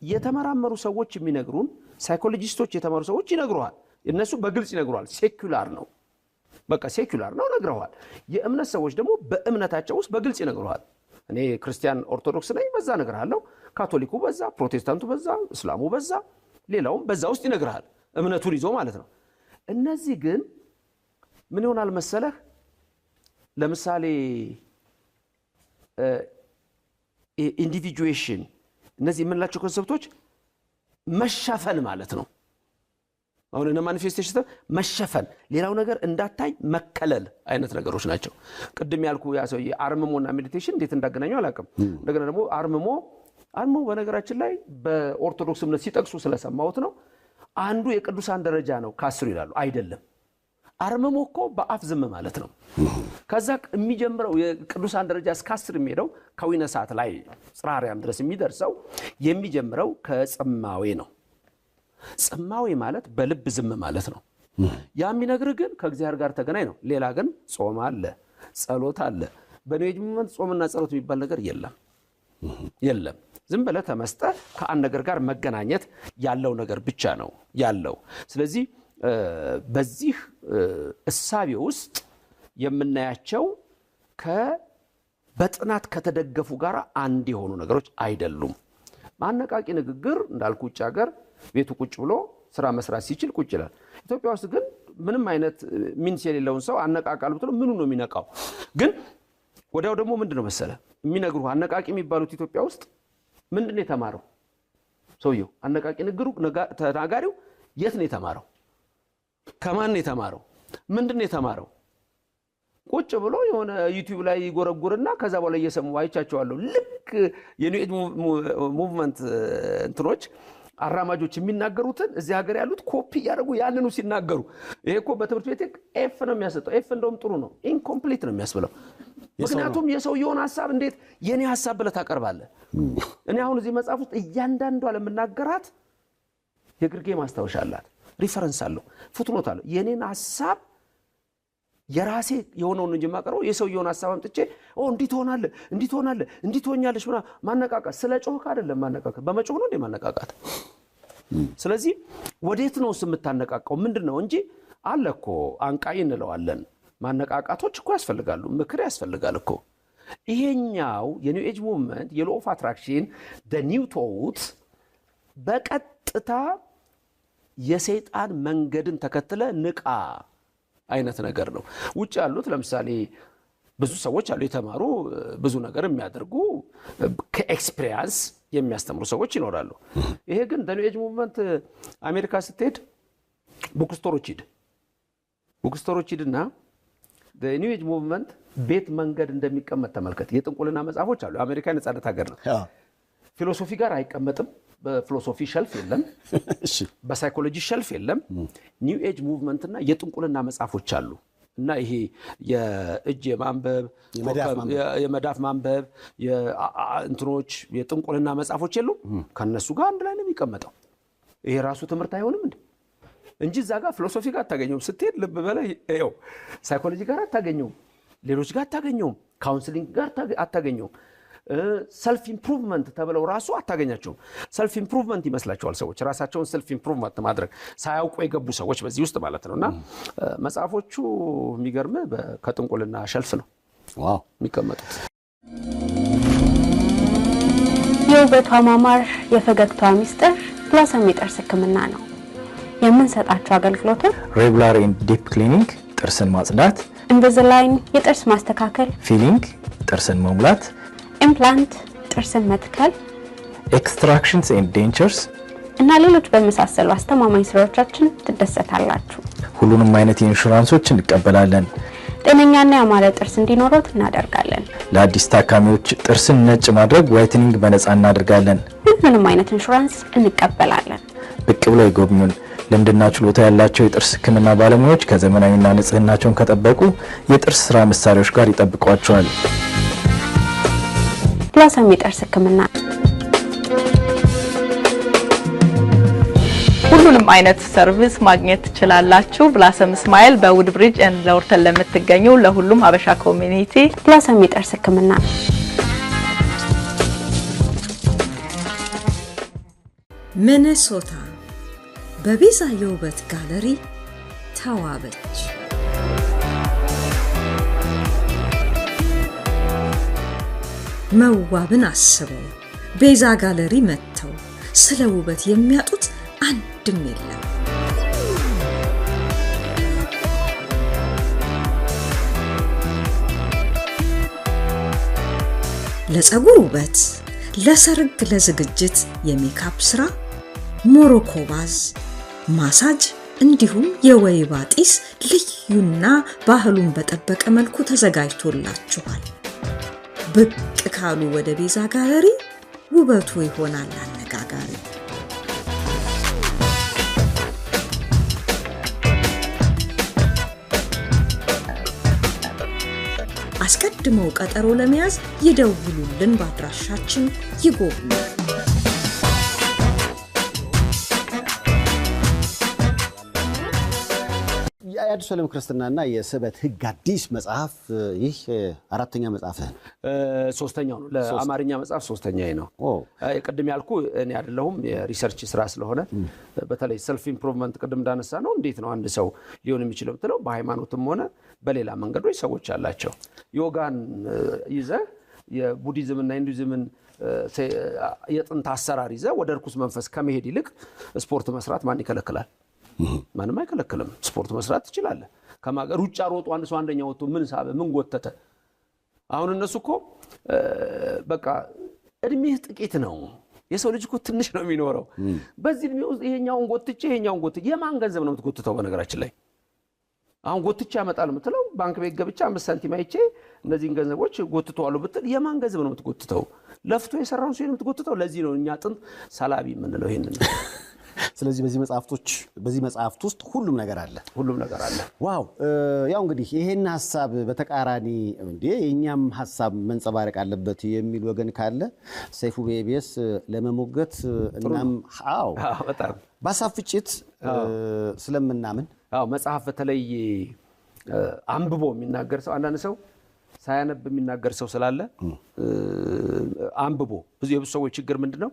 የተመራመሩ ሰዎች የሚነግሩን ሳይኮሎጂስቶች የተማሩ ሰዎች ይነግሩሃል። እነሱ በግልጽ ይነግሩሃል። ሴኩላር ነው፣ በቃ ሴኩላር ነው ነግረዋል። የእምነት ሰዎች ደግሞ በእምነታቸው ውስጥ በግልጽ ይነግሩሃል። እኔ ክርስቲያን ኦርቶዶክስ ነኝ በዛ እነግርሃለሁ፣ ካቶሊኩ በዛ፣ ፕሮቴስታንቱ በዛ፣ እስላሙ በዛ፣ ሌላውም በዛ ውስጥ ይነግርሃል፣ እምነቱን ይዞ ማለት ነው። እነዚህ ግን ምን ይሆናል መሰለህ? ለምሳሌ ኢንዲቪጁዌሽን፣ እነዚህ የምንላቸው ኮንሰፕቶች መሸፈን ማለት ነው። አሁን እነ ማኒፌስቴሽን መሸፈን፣ ሌላው ነገር እንዳታይ መከለል አይነት ነገሮች ናቸው። ቅድም ያልኩ ያ ሰው አርምሞና ሜዲቴሽን እንዴት እንዳገናኙ አላውቅም። እንደገና ደግሞ አርምሞ በነገራችን ላይ በኦርቶዶክስ እምነት ሲጠቅሱ ስለሰማሁት ነው። አንዱ የቅዱሳን ደረጃ ነው ከ10 ይላሉ። አይደለም። አርምሞ እኮ በአፍ ዝም ማለት ነው። ከዛ የሚጀምረው የቅዱሳን ደረጃ እስከ 10 የሚሄደው ከዊነ ሰዓት ላይ ጽራሪያም ድረስ የሚደርሰው የሚጀምረው ከጽማዌ ነው። ጽማዌ ማለት በልብ ዝም ማለት ነው። ያ የሚነግርህ ግን ከእግዚአብሔር ጋር ተገናኝ ነው። ሌላ ግን ጾም አለ፣ ጸሎት አለ። በኒው ኤጅ ሙቭመንት ጾምና ጸሎት የሚባል ነገር የለም። ዝም ብለህ ተመስጠህ ከአንድ ነገር ጋር መገናኘት ያለው ነገር ብቻ ነው ያለው። ስለዚህ በዚህ እሳቤ ውስጥ የምናያቸው በጥናት ከተደገፉ ጋር አንድ የሆኑ ነገሮች አይደሉም። ማነቃቂ ንግግር እንዳልኩ ውጭ ሀገር ቤቱ ቁጭ ብሎ ስራ መስራት ሲችል ቁጭ ይላል። ኢትዮጵያ ውስጥ ግን ምንም አይነት ሚንስ የሌለውን ሰው አነቃቃሉ ብትሉ ምኑ ነው የሚነቃው? ግን ወዲያው ደግሞ ምንድነው መሰለ የሚነግሩ አነቃቂ የሚባሉት ኢትዮጵያ ውስጥ ምንድነው የተማረው ሰውየው? አነቃቂ ንግግሩ ተናጋሪው የት ነው የተማረው? ከማን ነው የተማረው? ምንድነው የተማረው? ቁጭ ብሎ የሆነ ዩቲዩብ ላይ ይጎረጉርና ከዛ በኋላ እየሰሙ አይቻቸዋለሁ። ልክ የኒው ኤጅ ሙቭመንት እንትኖች አራማጆች የሚናገሩትን እዚህ ሀገር ያሉት ኮፒ ያደርጉ ያንኑ ሲናገሩ። ይሄ እኮ በትምህርት ቤት ኤፍ ነው የሚያሰጠው። ኤፍ እንደውም ጥሩ ነው፣ ኢንኮምፕሊት ነው የሚያስብለው። ምክንያቱም የሰውየውን ሐሳብ እንዴት የኔ ሐሳብ ብለህ ታቀርባለህ? እኔ አሁን እዚህ መጽሐፍ ውስጥ እያንዳንዷ ለምናገራት የግርጌ ማስታወሻ አላት፣ ሪፈረንስ አለው፣ ፉትኖት አለው። የኔን ሐሳብ የራሴ የሆነውን እንጂ ማቀረው የሰውየውን ሐሳብ አምጥቼ እንዲህ ትሆናለህ እንዲህ ትሆኛለሽ ምናምን ማነቃቃት ስለ ጮህ አይደለም። ማነቃቃት በመጮህ ነው እንደ ማነቃቃት። ስለዚህ ወዴት ነው የምታነቃቀው? ምንድነው እንጂ አለ እኮ አንቃይ እንለዋለን። ማነቃቃቶች እኮ ያስፈልጋሉ፣ ምክር ያስፈልጋል እኮ። ይሄኛው የኒው ኤጅ ሙቭመንት የሎ ኦፍ አትራክሽን ደ ኒው ቶት በቀጥታ ቀጥታ የሰይጣን መንገድን ተከትለ ንቃ አይነት ነገር ነው። ውጭ ያሉት ለምሳሌ ብዙ ሰዎች አሉ የተማሩ ብዙ ነገር የሚያደርጉ ከኤክስፒሪየንስ የሚያስተምሩ ሰዎች ይኖራሉ። ይሄ ግን ኒው ኤጅ ሙቭመንት አሜሪካ ስትሄድ ቡክስቶሮች ሂድና ኒው ኤጅ ሙቭመንት ቤት መንገድ እንደሚቀመጥ ተመልከት። የጥንቁልና መጽሐፎች አሉ። አሜሪካ ነጻነት ሀገር ነው። ፊሎሶፊ ጋር አይቀመጥም። በፊሎሶፊ ሸልፍ የለም። በሳይኮሎጂ ሸልፍ የለም። ኒው ኤጅ ሙቭመንት እና የጥንቁልና መጽሐፎች አሉ እና ይሄ የእጅ የማንበብ የመዳፍ ማንበብ የእንትኖች የጥንቁልና መጽሐፎች የሉ ከነሱ ጋር አንድ ላይ ነው የሚቀመጠው። ይሄ ራሱ ትምህርት አይሆንም እንጂ እዛ ጋር ፊሎሶፊ ጋር አታገኘውም። ስትሄድ ልብ በላይ ይኸው ሳይኮሎጂ ጋር አታገኘውም፣ ሌሎች ጋር አታገኘውም፣ ካውንስሊንግ ጋር አታገኘውም፣ ሰልፍ ኢምፕሩቭመንት ተብለው ራሱ አታገኛቸውም። ሰልፍ ኢምፕሩቭመንት ይመስላቸዋል ሰዎች ራሳቸውን ሰልፍ ኢምፕሩቭመንት ማድረግ ሳያውቁ የገቡ ሰዎች በዚህ ውስጥ ማለት ነውና መጽሐፎቹ የሚገርም ከጥንቁልና ሸልፍ ነው የሚቀመጡት። የውበቷ ማማር የፈገግታዋ ሚስጥር ብላሰም የጥርስ ህክምና ነው። የምንሰጣቸው አገልግሎቶች ሬጉላር ኤንድ ዲፕ ክሊኒንግ ጥርስን ማጽዳት፣ ኢንቪዚላይን የጥርስ ማስተካከል፣ ፊሊንግ ጥርስን መሙላት፣ ኢምፕላንት ጥርስን መትከል፣ ኤክስትራክሽንስ ኤንድ ዴንቸርስ እና ሌሎች በመሳሰሉ አስተማማኝ ስራዎቻችን ትደሰታላችሁ። ሁሉንም አይነት ኢንሹራንሶች እንቀበላለን። ጤነኛና ያማረ ጥርስ እንዲኖሩት እናደርጋለን። ለአዲስ ታካሚዎች ጥርስን ነጭ ማድረግ ዋይትኒንግ በነፃ እናደርጋለን። ሁሉንም አይነት ኢንሹራንስ እንቀበላለን። ብቅ ብለው ይጎብኙን። ልምድና ችሎታ ያላቸው የጥርስ ህክምና ባለሙያዎች ከዘመናዊና ንጽህናቸውን ከጠበቁ የጥርስ ስራ መሳሪያዎች ጋር ይጠብቋቸዋል። ብላሰም የጥርስ ህክምና ሁሉንም አይነት ሰርቪስ ማግኘት ትችላላችሁ። ብላሰም ስማይል በውድ ብሪጅ ኤንድ ለወርተን ለምትገኙ ለሁሉም ሀበሻ ኮሚኒቲ ብላሰም የጥርስ ህክምና። ሚኔሶታ በቤዛ የውበት ጋለሪ ተዋበች። መዋብን አስበው ቤዛ ጋለሪ መጥተው ስለ ውበት የሚያጡት አንድም የለም። ለፀጉር ውበት፣ ለሰርግ፣ ለዝግጅት የሜካፕ ስራ፣ ሞሮኮ ባዝ፣ ማሳጅ እንዲሁም የወይባ ጢስ ልዩና ባህሉን በጠበቀ መልኩ ተዘጋጅቶላችኋል። ብቅ ካሉ ወደ ቤዛ ጋለሪ ውበቱ ይሆናል አነጋጋሪ። አስቀድመው ቀጠሮ ለመያዝ ይደውሉልን፣ በአድራሻችን ይጎብኙ። የአዲስ ዓለም ክርስትናና የስበት ህግ አዲስ መጽሐፍ ይህ አራተኛ መጽሐፍህ ነው? ሶስተኛው ነው። ለአማርኛ መጽሐፍ ሶስተኛዬ ነው። ቅድም ያልኩ እኔ አይደለሁም የሪሰርች ስራ ስለሆነ በተለይ ሰልፍ ኢምፕሩቭመንት ቅድም እንዳነሳ ነው። እንዴት ነው አንድ ሰው ሊሆን የሚችለው ብትለው በሃይማኖትም ሆነ በሌላ መንገዶች ሰዎች አላቸው። ዮጋን ይዘህ የቡዲዝምና ሂንዱይዝምን የጥንት አሰራር ይዘህ ወደ ርኩስ መንፈስ ከመሄድ ይልቅ ስፖርት መስራት ማን ይከለክላል? ማንም አይከለክልም። ስፖርት መስራት ትችላለህ። ከማገር ሩጫ ሮጦ አንድ ሰው አንደኛ ወጥቶ ምን ሳበ ምን ጎተተ? አሁን እነሱ እኮ በቃ እድሜህ ጥቂት ነው። የሰው ልጅ እኮ ትንሽ ነው የሚኖረው። በዚህ እድሜ ውስጥ ይሄኛውን ጎትቼ ይሄኛውን ጎትቼ የማን ገንዘብ ነው የምትጎትተው? በነገራችን ላይ አሁን ጎትቼ ያመጣል የምትለው ባንክ ቤት ገብቼ 5 ሳንቲም አይቼ እነዚህን ገንዘቦች ጎትተዋለሁ ብትል የማን ገንዘብ ነው የምትጎትተው? ለፍቶ የሰራውን ሰው ነው የምትጎትተው። ለዚህ ነው እኛ ጥንት ሰላቢ የምንለው ይሄንን። ስለዚህ በዚህ መጽሐፍት ውስጥ ሁሉም ነገር አለ። ዋው! ያው እንግዲህ ይሄን ሐሳብ በተቃራኒ እንዴ የኛም ሐሳብ መንጸባረቅ አለበት የሚል ወገን ካለ ሰይፉ በኢቢኤስ ለመሞገት እናም በጣም በሐሳብ ፍጭት ስለምናምን መጽሐፍ በተለይ አንብቦ የሚናገር ሰው አንዳንድ ሰው ሳያነብ የሚናገር ሰው ስላለ አንብቦ ብዙ ሰዎች ችግር ምንድነው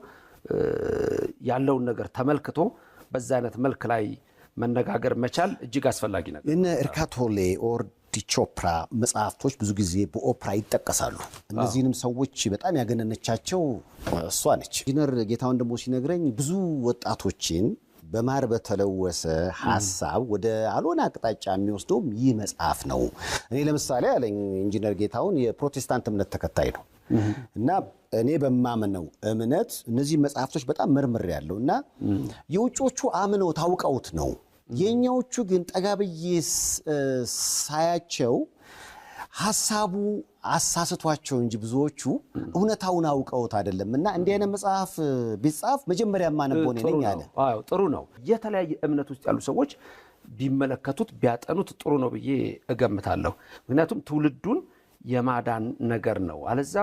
ያለውን ነገር ተመልክቶ በዛ አይነት መልክ ላይ መነጋገር መቻል እጅግ አስፈላጊ ነገር። እነ እርካቶሌ ኦር ቾፕራ መጽሐፍቶች ብዙ ጊዜ በኦፕራ ይጠቀሳሉ። እነዚህንም ሰዎች በጣም ያገነነቻቸው እሷ ነች። ኢንጂነር ጌታሁን ደግሞ ሲነግረኝ ብዙ ወጣቶችን በማር በተለወሰ ሐሳብ ወደ አልሆነ አቅጣጫ የሚወስደው ይህ መጽሐፍ ነው። እኔ ለምሳሌ አለኝ ኢንጂነር ጌታሁን የፕሮቴስታንት እምነት ተከታይ ነው እና እኔ በማምነው እምነት እነዚህ መጽሐፍቶች በጣም መርምር ያለው እና የውጮቹ አምነው ታውቀውት ነው። የኛዎቹ ግን ጠጋብዬ ሳያቸው ሐሳቡ አሳስቷቸው እንጂ ብዙዎቹ እውነታውን አውቀውት አይደለም። እና እንዲህ አይነት መጽሐፍ ቢጻፍ መጀመሪያ ማነበው ነኝ አለ። አዎ ጥሩ ነው። የተለያየ እምነት ውስጥ ያሉ ሰዎች ቢመለከቱት ቢያጠኑት ጥሩ ነው ብዬ እገምታለሁ። ምክንያቱም ትውልዱን የማዳን ነገር ነው። አለዛ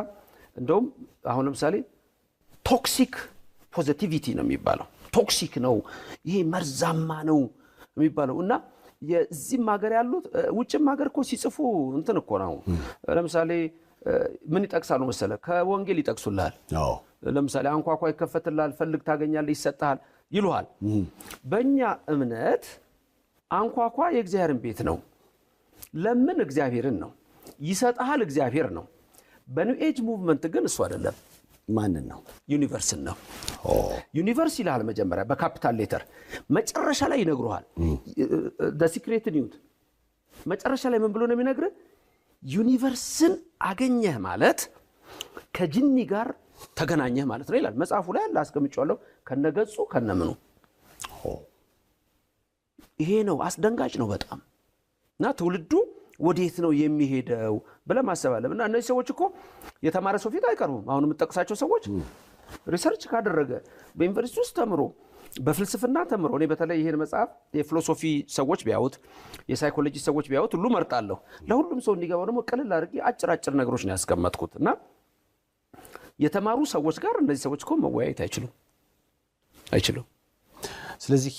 እንደውም አሁን ለምሳሌ ቶክሲክ ፖዚቲቪቲ ነው የሚባለው። ቶክሲክ ነው ይሄ መርዛማ ነው የሚባለው እና የዚህም ሀገር ያሉት ውጭም ሀገር እኮ ሲጽፉ እንትን እኮ ነው። ለምሳሌ ምን ይጠቅሳሉ መሰለ? ከወንጌል ይጠቅሱልሃል። ለምሳሌ አንኳኳ ይከፈትልሃል፣ ፈልግ ታገኛለህ፣ ይሰጥሃል ይሉሃል። በእኛ እምነት አንኳኳ የእግዚአብሔርን ቤት ነው፣ ለምን እግዚአብሔርን ነው፣ ይሰጥሃል እግዚአብሔር ነው። በኒው ኤጅ ሙቭመንት ግን እሱ አይደለም። ማንን ነው? ዩኒቨርስን ነው። ዩኒቨርስ ይልሃል መጀመሪያ በካፒታል ሌተር፣ መጨረሻ ላይ ይነግሩሃል። the secret ኒውት መጨረሻ ላይ ምን ብሎ ነው የሚነግርህ? ዩኒቨርስን አገኘህ ማለት ከጅኒ ጋር ተገናኘህ ማለት ነው ይላል መጽሐፉ ላይ። አስቀምጬዋለሁ ከነገጹ ከነምኑ። ይሄ ነው አስደንጋጭ ነው በጣም። እና ትውልዱ ወዴት ነው የሚሄደው ብለህ ማሰብ አለብህ። እና እነዚህ ሰዎች እኮ የተማረ ሰው ፊት አይቀርቡም። አሁን የምጠቅሳቸው ሰዎች ሪሰርች ካደረገ በዩኒቨርሲቲ ውስጥ ተምሮ በፍልስፍና ተምሮ፣ እኔ በተለይ ይሄን መጽሐፍ የፊሎሶፊ ሰዎች ቢያዩት የሳይኮሎጂ ሰዎች ቢያዩት ሁሉ መርጣለሁ። ለሁሉም ሰው እንዲገባው ደግሞ ቀለል አድርጌ አጭር ነገሮች ነው ያስቀመጥኩት። እና የተማሩ ሰዎች ጋር እነዚህ ሰዎች እኮ መወያየት አይችሉም። ስለዚህ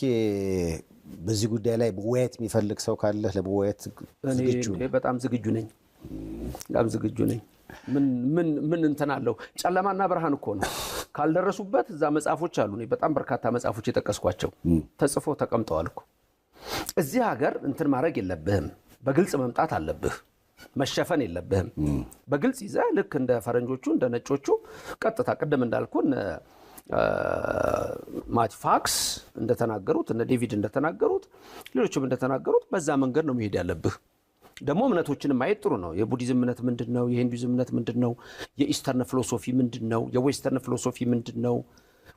በዚህ ጉዳይ ላይ መወያየት የሚፈልግ ሰው ካለ ለመወያየት ዝግጁ ነኝ። በጣም ዝግጁ ነኝ። ምን እንትን አለው? ጨለማና ብርሃን እኮ ነው። ካልደረሱበት እዛ መጽሐፎች አሉ። እኔ በጣም በርካታ መጽሐፎች የጠቀስኳቸው ተጽፎ ተቀምጠዋል እኮ። እዚህ ሀገር እንትን ማድረግ የለብህም። በግልጽ መምጣት አለብህ። መሸፈን የለብህም። በግልጽ ይዘህ ልክ እንደ ፈረንጆቹ እንደ ነጮቹ ቀጥታ ቅድም እንዳልኩን ማት ፋክስ እንደተናገሩት እነ ዴቪድ እንደተናገሩት ሌሎችም እንደተናገሩት በዛ መንገድ ነው መሄድ ያለብህ። ደግሞ እምነቶችን ማየት ጥሩ ነው። የቡዲዝም እምነት ምንድነው? የሂንዱይዝም እምነት ምንድነው? የኢስተርን ፊሎሶፊ ምንድነው? የዌስተርን ፊሎሶፊ ምንድነው?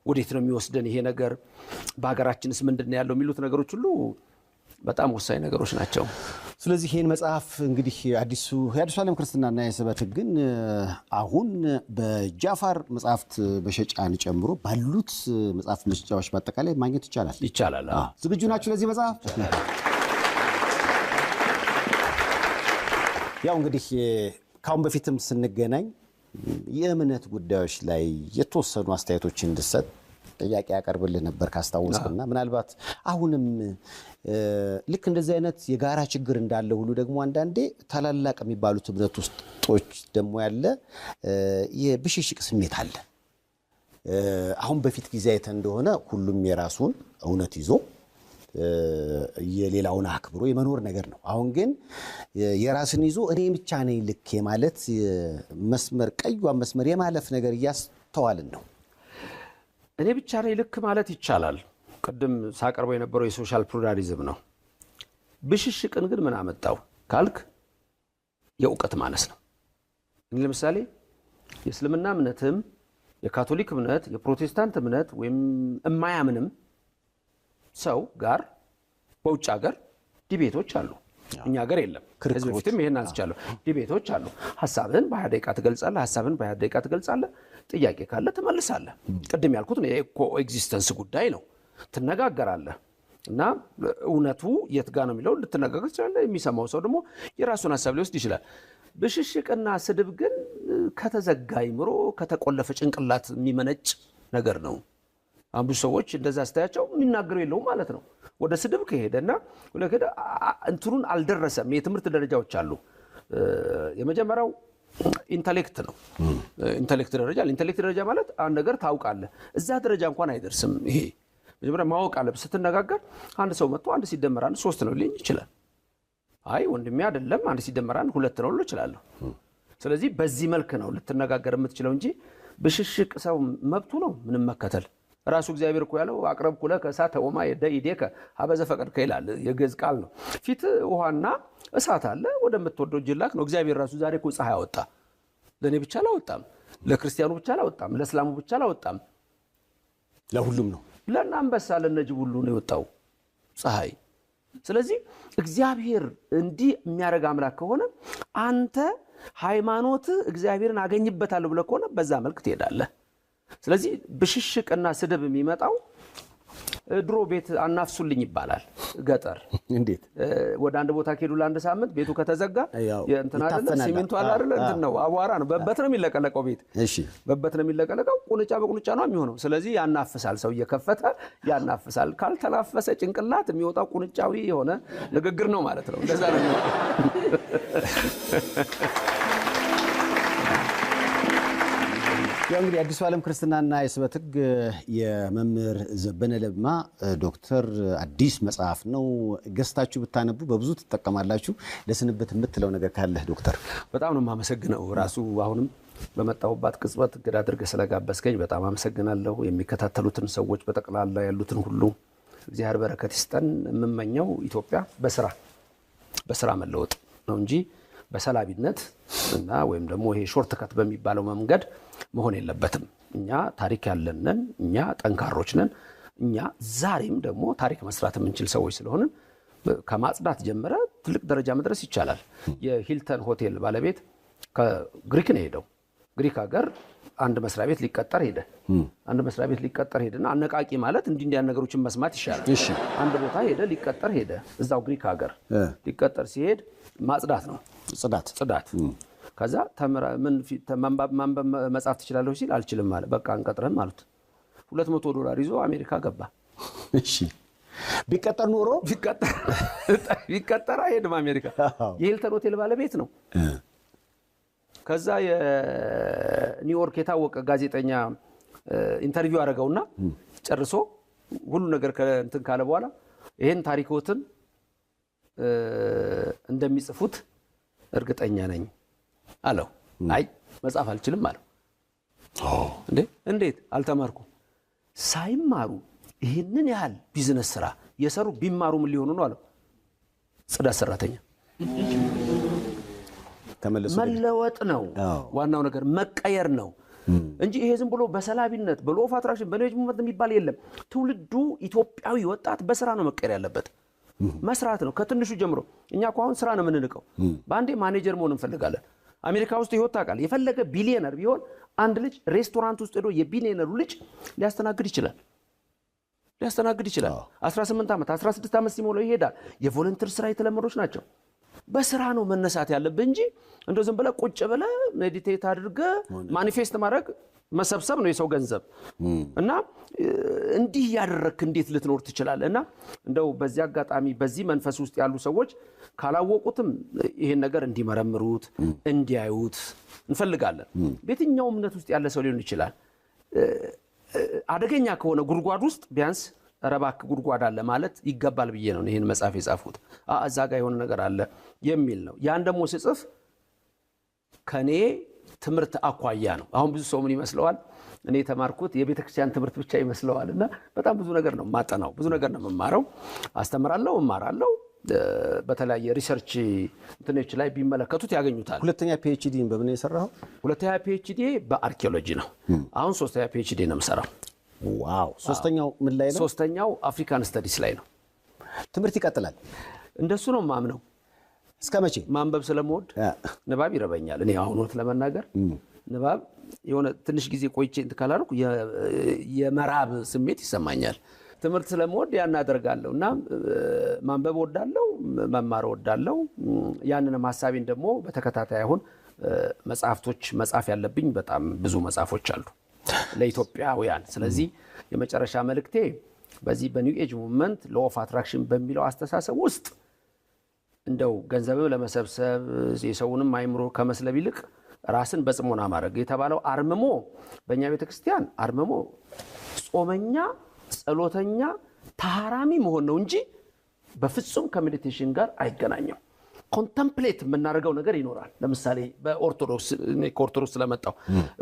ወዴት ነው የሚወስደን ይሄ ነገር? በሀገራችንስ ምንድነው ያለው? የሚሉት ነገሮች ሁሉ በጣም ወሳኝ ነገሮች ናቸው። ስለዚህ ይሄን መጽሐፍ እንግዲህ የአዲሱ ዓለም ክርስትናና የስበት ግን አሁን በጃፋር መጽሐፍት መሸጫን ጨምሮ ባሉት መጽሐፍት መሸጫዎች በአጠቃላይ ማግኘት ይቻላል። ዝግጁ ናችሁ ለዚህ መጽሐፍ? ያው እንግዲህ ካሁን በፊትም ስንገናኝ የእምነት ጉዳዮች ላይ የተወሰኑ አስተያየቶችን እንድሰጥ ጥያቄ ያቀርብልህ ነበር ካስታወስክና ምናልባት አሁንም ልክ እንደዚህ አይነት የጋራ ችግር እንዳለ ሁሉ ደግሞ አንዳንዴ ታላላቅ የሚባሉት እምነት ውስጦች ደግሞ ያለ የብሽሽቅ ስሜት አለ። አሁን በፊት ጊዜ አይተን እንደሆነ ሁሉም የራሱን እውነት ይዞ የሌላውን አክብሮ የመኖር ነገር ነው። አሁን ግን የራስን ይዞ እኔ ብቻ ነኝ ልክ ማለት መስመር ቀይዋን መስመር የማለፍ ነገር እያስተዋልን ነው። እኔ ብቻ ነኝ ልክ ማለት ይቻላል። ቅድም ሳቀርበው የነበረው የሶሻል ፕሉራሊዝም ነው። ብሽሽቅን ግን ምን አመጣው ካልክ የእውቀት ማነስ ነው። ለምሳሌ የእስልምና እምነትም የካቶሊክ እምነት የፕሮቴስታንት እምነት ወይም የማያምንም ሰው ጋር በውጭ ሀገር ዲቤቶች አሉ። እኛ ሀገር የለም። ከዚህ በፊትም ይሄን አንስቻለሁ። ዲቤቶች አሉ። ሐሳብህን በ20 ደቂቃ ትገልጻለህ። ሐሳብህን በ20 ደቂቃ ትገልጻለህ። ጥያቄ ካለ ትመልሳለህ። ቅድም ያልኩት ነው የኮኤግዚስተንስ ጉዳይ ነው። ትነጋገራለህ እና እውነቱ የት ጋር ነው የሚለው ልትነጋገር ትችላለህ። የሚሰማው ሰው ደግሞ የራሱን ሐሳብ ሊወስድ ይችላል። ብሽሽቅና ስድብ ግን ከተዘጋ አይምሮ ከተቆለፈ ጭንቅላት የሚመነጭ ነገር ነው። ብዙ ሰዎች እንደዛ አስተያየቸው የሚናገሩ የለውም ማለት ነው። ወደ ስድብ ከሄደና ወለከደ እንትሩን አልደረሰም። የትምህርት ደረጃዎች አሉ። የመጀመሪያው ኢንተሌክት ነው። ኢንተሌክት ደረጃ ማለት አንድ ነገር ታውቃለህ። እዛ ደረጃ እንኳን አይደርስም። ይሄ መጀመሪያ ማወቅ አለብህ። ስትነጋገር አንድ ሰው መጥቶ አንድ ሲደመር አንድ 3 ነው ሊል ይችላል። አይ ወንድሜ አይደለም 1 ሲደመር 1 2 ነው ልል እችላለሁ። ስለዚህ በዚህ መልክ ነው ልትነጋገር የምትችለው እንጂ ብሽሽቅ ሰው መብቱ ነው ምንም መከተል። ራሱ እግዚአብሔር እኮ ያለው አቅረብኩ ለከ እሳተ ወማየ ይዴከ ሀበዘ ፈቀድከ ይላል። የግዕዝ ቃል ነው። ፊት ውሃና እሳት አለ ወደምትወደው ጅላክ ነው። እግዚአብሔር ራሱ ዛሬ እኮ ፀሐይ አወጣ። ለኔ ብቻ አላወጣም፣ ለክርስቲያኑ ብቻ አላወጣም፣ ለእስላሙ ብቻ አላወጣም፣ ለሁሉም ነው። ለአንበሳ ለነጅብ ሁሉ ነው የወጣው ፀሐይ። ስለዚህ እግዚአብሔር እንዲህ የሚያደርግ አምላክ ከሆነ አንተ ሃይማኖት እግዚአብሔርን አገኝበታለሁ ብለህ ከሆነ በዛ መልክ ትሄዳለህ። ስለዚህ ብሽሽቅና ስድብ የሚመጣው ድሮ ቤት አናፍሱልኝ ይባላል ገጠር። እንዴት ወደ አንድ ቦታ ከሄዱ ለአንድ ሳምንት ቤቱ ከተዘጋ እንትና አይደለም ሲሚንቶ አለ አይደል እንትን ነው አቧራ ነው በበት ነው የሚለቀለቀው ቤት። እሺ በበት ነው የሚለቀለቀው ቁንጫ በቁንጫ ነው የሚሆነው። ስለዚህ ያናፍሳል፣ ሰው እየከፈተ ያናፍሳል። ካልተናፈሰ ጭንቅላት የሚወጣው ቁንጫዊ የሆነ ንግግር ነው ማለት ነው። እንደዛ ነው። ያው እንግዲህ አዲሱ ዓለም ክርስትናና የስበት ሕግ የመምህር ዘበነ ለማ ዶክተር አዲስ መጽሐፍ ነው። ገዝታችሁ ብታነቡ በብዙ ትጠቀማላችሁ። ለስንበት የምትለው ነገር ካለ ዶክተር? በጣም ነው የማመሰግነው። ራሱ አሁንም በመጣሁባት ቅጽበት እንግዳ አድርገህ ስለጋበዝከኝ በጣም አመሰግናለሁ። የሚከታተሉትን ሰዎች በጠቅላላ ያሉትን ሁሉ እግዚአብሔር በረከት ይስጠን። የምመኘው ኢትዮጵያ በስራ መለወጥ ነው እንጂ በሰላቢነት እና ወይም ደግሞ ይሄ ሾርት ከት በሚባለው መንገድ መሆን የለበትም። እኛ ታሪክ ያለንን፣ እኛ ጠንካሮች ነን። እኛ ዛሬም ደግሞ ታሪክ መስራት የምንችል ሰዎች ስለሆነ ከማጽዳት ጀምረ ትልቅ ደረጃ መድረስ ይቻላል። የሂልተን ሆቴል ባለቤት ከግሪክ ነው ሄደው። ግሪክ ሀገር አንድ መስሪያ ቤት ሊቀጠር ሄደ። አንድ መስሪያ ቤት ሊቀጠር ሄደና አነቃቂ ማለት እንዲህ ነገሮችን መስማት ይሻላል። እሺ አንድ ቦታ ሄደ ሊቀጠር ሄደ። እዛው ግሪክ ሀገር ሊቀጠር ሲሄድ ማጽዳት ነው ጽዳት። ከዛ ማንበብ መጻፍ ትችላለህ ሲል አልችልም ማለት በቃ አንቀጥረም ማለት $200 ይዞ አሜሪካ ገባ። እሺ ቢቀጠር ኖሮ ቢቀጠር አይሄድም አሜሪካ። የሂልተን ሆቴል ባለቤት ነው። ከዛ የኒውዮርክ የታወቀ ጋዜጠኛ ኢንተርቪው አደረገውና ጨርሶ ሁሉ ነገር እንትን ካለ በኋላ ይሄን ታሪኮትን እንደሚጽፉት እርግጠኛ ነኝ አለው። አይ መጻፍ አልችልም አለው። እንዴት አልተማርኩም? ሳይማሩ ይሄንን ያህል ቢዝነስ ስራ የሰሩ ቢማሩ ምን ሊሆኑ ነው አለው። ጽዳት ሰራተኛ። መለወጥ ነው ዋናው ነገር፣ መቀየር ነው እንጂ ይሄ ዝም ብሎ በሰላቢነት በሎ ኦፍ አትራክሽን በኔጅ ሙቭመንት የሚባል የለም። ትውልዱ ኢትዮጵያዊ ወጣት በስራ ነው መቀየር ያለበት። መስራት ነው ከትንሹ ጀምሮ። እኛ እኮ አሁን ስራ ነው የምንንቀው። በአንዴ ማኔጀር መሆን እንፈልጋለን። አሜሪካ ውስጥ ይወጣ ቃል የፈለገ ቢሊየነር ቢሆን አንድ ልጅ ሬስቶራንት ውስጥ ሄዶ የቢሊየነሩ ልጅ ሊያስተናግድ ይችላል። 18 ዓመት 16 ዓመት ሲሞላው ይሄዳል። የቮለንተር ስራ የተለመዶች ናቸው። በስራ ነው መነሳት ያለብህ እንጂ እንደው ዝም ብለህ ቁጭ ብለህ ሜዲቴት አድርገህ ማኒፌስት ማድረግ መሰብሰብ ነው የሰው ገንዘብ እና እንዲህ ያደረክ እንዴት ልትኖር ትችላለህ? እና እንደው በዚህ አጋጣሚ በዚህ መንፈስ ውስጥ ያሉ ሰዎች ካላወቁትም ይሄን ነገር እንዲመረምሩት እንዲያዩት እንፈልጋለን። በየትኛው እምነት ውስጥ ያለ ሰው ሊሆን ይችላል። አደገኛ ከሆነ ጉድጓድ ውስጥ ቢያንስ ረባክ ጉድጓድ አለ ማለት ይገባል ብዬ ነው ይሄን መጽሐፍ የጻፍኩት። እዛ ጋር የሆነ ነገር አለ የሚል ነው። ያን ደግሞ ስጽፍ ከኔ ትምህርት አኳያ ነው። አሁን ብዙ ሰው ምን ይመስለዋል? እኔ የተማርኩት የቤተክርስቲያን ትምህርት ብቻ ይመስለዋልና በጣም ብዙ ነገር ነው ማጠናው፣ ብዙ ነገር ነው መማረው፣ አስተምራለሁ፣ እማራለሁ። በተለያየ ሪሰርች እንትኖች ላይ ቢመለከቱት ያገኙታል። ሁለተኛ ፒኤችዲ በምን ነው የሰራው? ሁለተኛ ፒኤችዲ በአርኪኦሎጂ ነው። አሁን ሶስተኛ ፒኤችዲ ነው የምሰራው። ዋው! ሶስተኛው ምን ላይ ነው? ሶስተኛው አፍሪካን ስተዲስ ላይ ነው። ትምህርት ይቀጥላል። እንደሱ ነው ማምነው። እስከ መቼ? ማንበብ ስለምወድ ንባብ ይረበኛል። እኔ አሁን ወት ለመናገር ንባብ የሆነ ትንሽ ጊዜ ቆይቼ እንት ካላልኩ የመራብ ስሜት ይሰማኛል። ትምህርት ስለምወድ ያን አደርጋለሁ እና ማንበብ ወዳለው መማር ወዳለው ያንንም ሐሳቤን ደግሞ በተከታታይ አሁን መጽሐፍቶች መጻፍ ያለብኝ በጣም ብዙ መጽሐፎች አሉ ለኢትዮጵያውያን። ስለዚህ የመጨረሻ መልእክቴ በዚህ በኒው ኤጅ ሙቭመንት ሎ ኦፍ አትራክሽን በሚለው አስተሳሰብ ውስጥ እንደው ገንዘብም ለመሰብሰብ የሰውንም አይምሮ ከመስለብ ይልቅ ራስን በጽሞና ማድረግ የተባለው አርምሞ በእኛ ቤተክርስቲያን አርምሞ ጾመኛ፣ ጸሎተኛ፣ ታራሚ መሆን ነው እንጂ በፍጹም ከሜዲቴሽን ጋር አይገናኝም። ኮንተምፕሌት የምናደርገው ነገር ይኖራል ለምሳሌ በኦርቶዶክስ ከኦርቶዶክስ ስለመጣው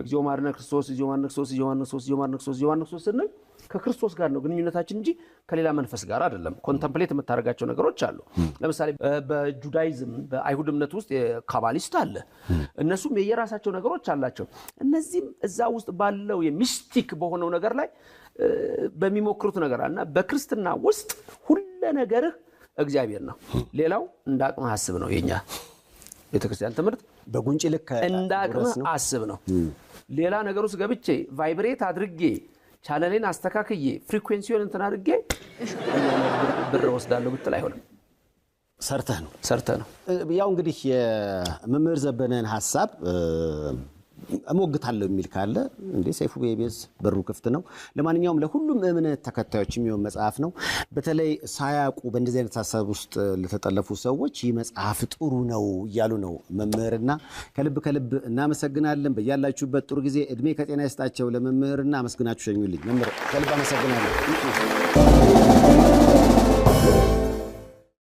እግዚኦ ማርነ ክርስቶስ እግዚኦ ማርነ ክርስቶስ እግዚኦ ማርነ ክርስቶስ እግዚኦ ማርነ ክርስቶስ እግዚኦ ማርነ ክርስቶስ ስንል ከክርስቶስ ጋር ነው ግንኙነታችን እንጂ ከሌላ መንፈስ ጋር አይደለም ኮንተምፕሌት የምታደርጋቸው ነገሮች አሉ ለምሳሌ በጁዳይዝም በአይሁድ እምነት ውስጥ የካባሊስት አለ እነሱም የየራሳቸው ነገሮች አላቸው እነዚህም እዛ ውስጥ ባለው የሚስቲክ በሆነው ነገር ላይ በሚሞክሩት ነገር አለና በክርስትና ውስጥ ሁሉ ነገርህ እግዚአብሔር ነው ሌላው እንዳቅም ሐሳብ ነው የኛ ቤተክርስቲያን ትምህርት በጉንጭ ልክ እንዳቅም ሐሳብ ነው ሌላ ነገር ውስጥ ገብቼ ቫይብሬት አድርጌ ቻነሌን አስተካክዬ ፍሪኩዌንሲውን እንትን አድርጌ ብር ወስዳለሁ ብትል አይሆንም ሰርተህ ነው ያው እንግዲህ የመምህር ዘበነን ሐሳብ እሞግታለሁ የሚል ካለ እንዴ ሰይፉ በኢቢኤስ በሩ ክፍት ነው ለማንኛውም ለሁሉም እምነት ተከታዮች የሚሆን መጽሐፍ ነው በተለይ ሳያውቁ በእንደዚህ አይነት ሐሳብ ውስጥ ለተጠለፉ ሰዎች ይህ መጽሐፍ ጥሩ ነው እያሉ ነው መምህርና ከልብ እናመሰግናለን በእያላችሁበት ጥሩ ጊዜ እድሜ ከጤና ይስጣቸው ለመምህርና አመስግናችሁ ሸኙልኝ መምህር ከልብ አመሰግናለሁ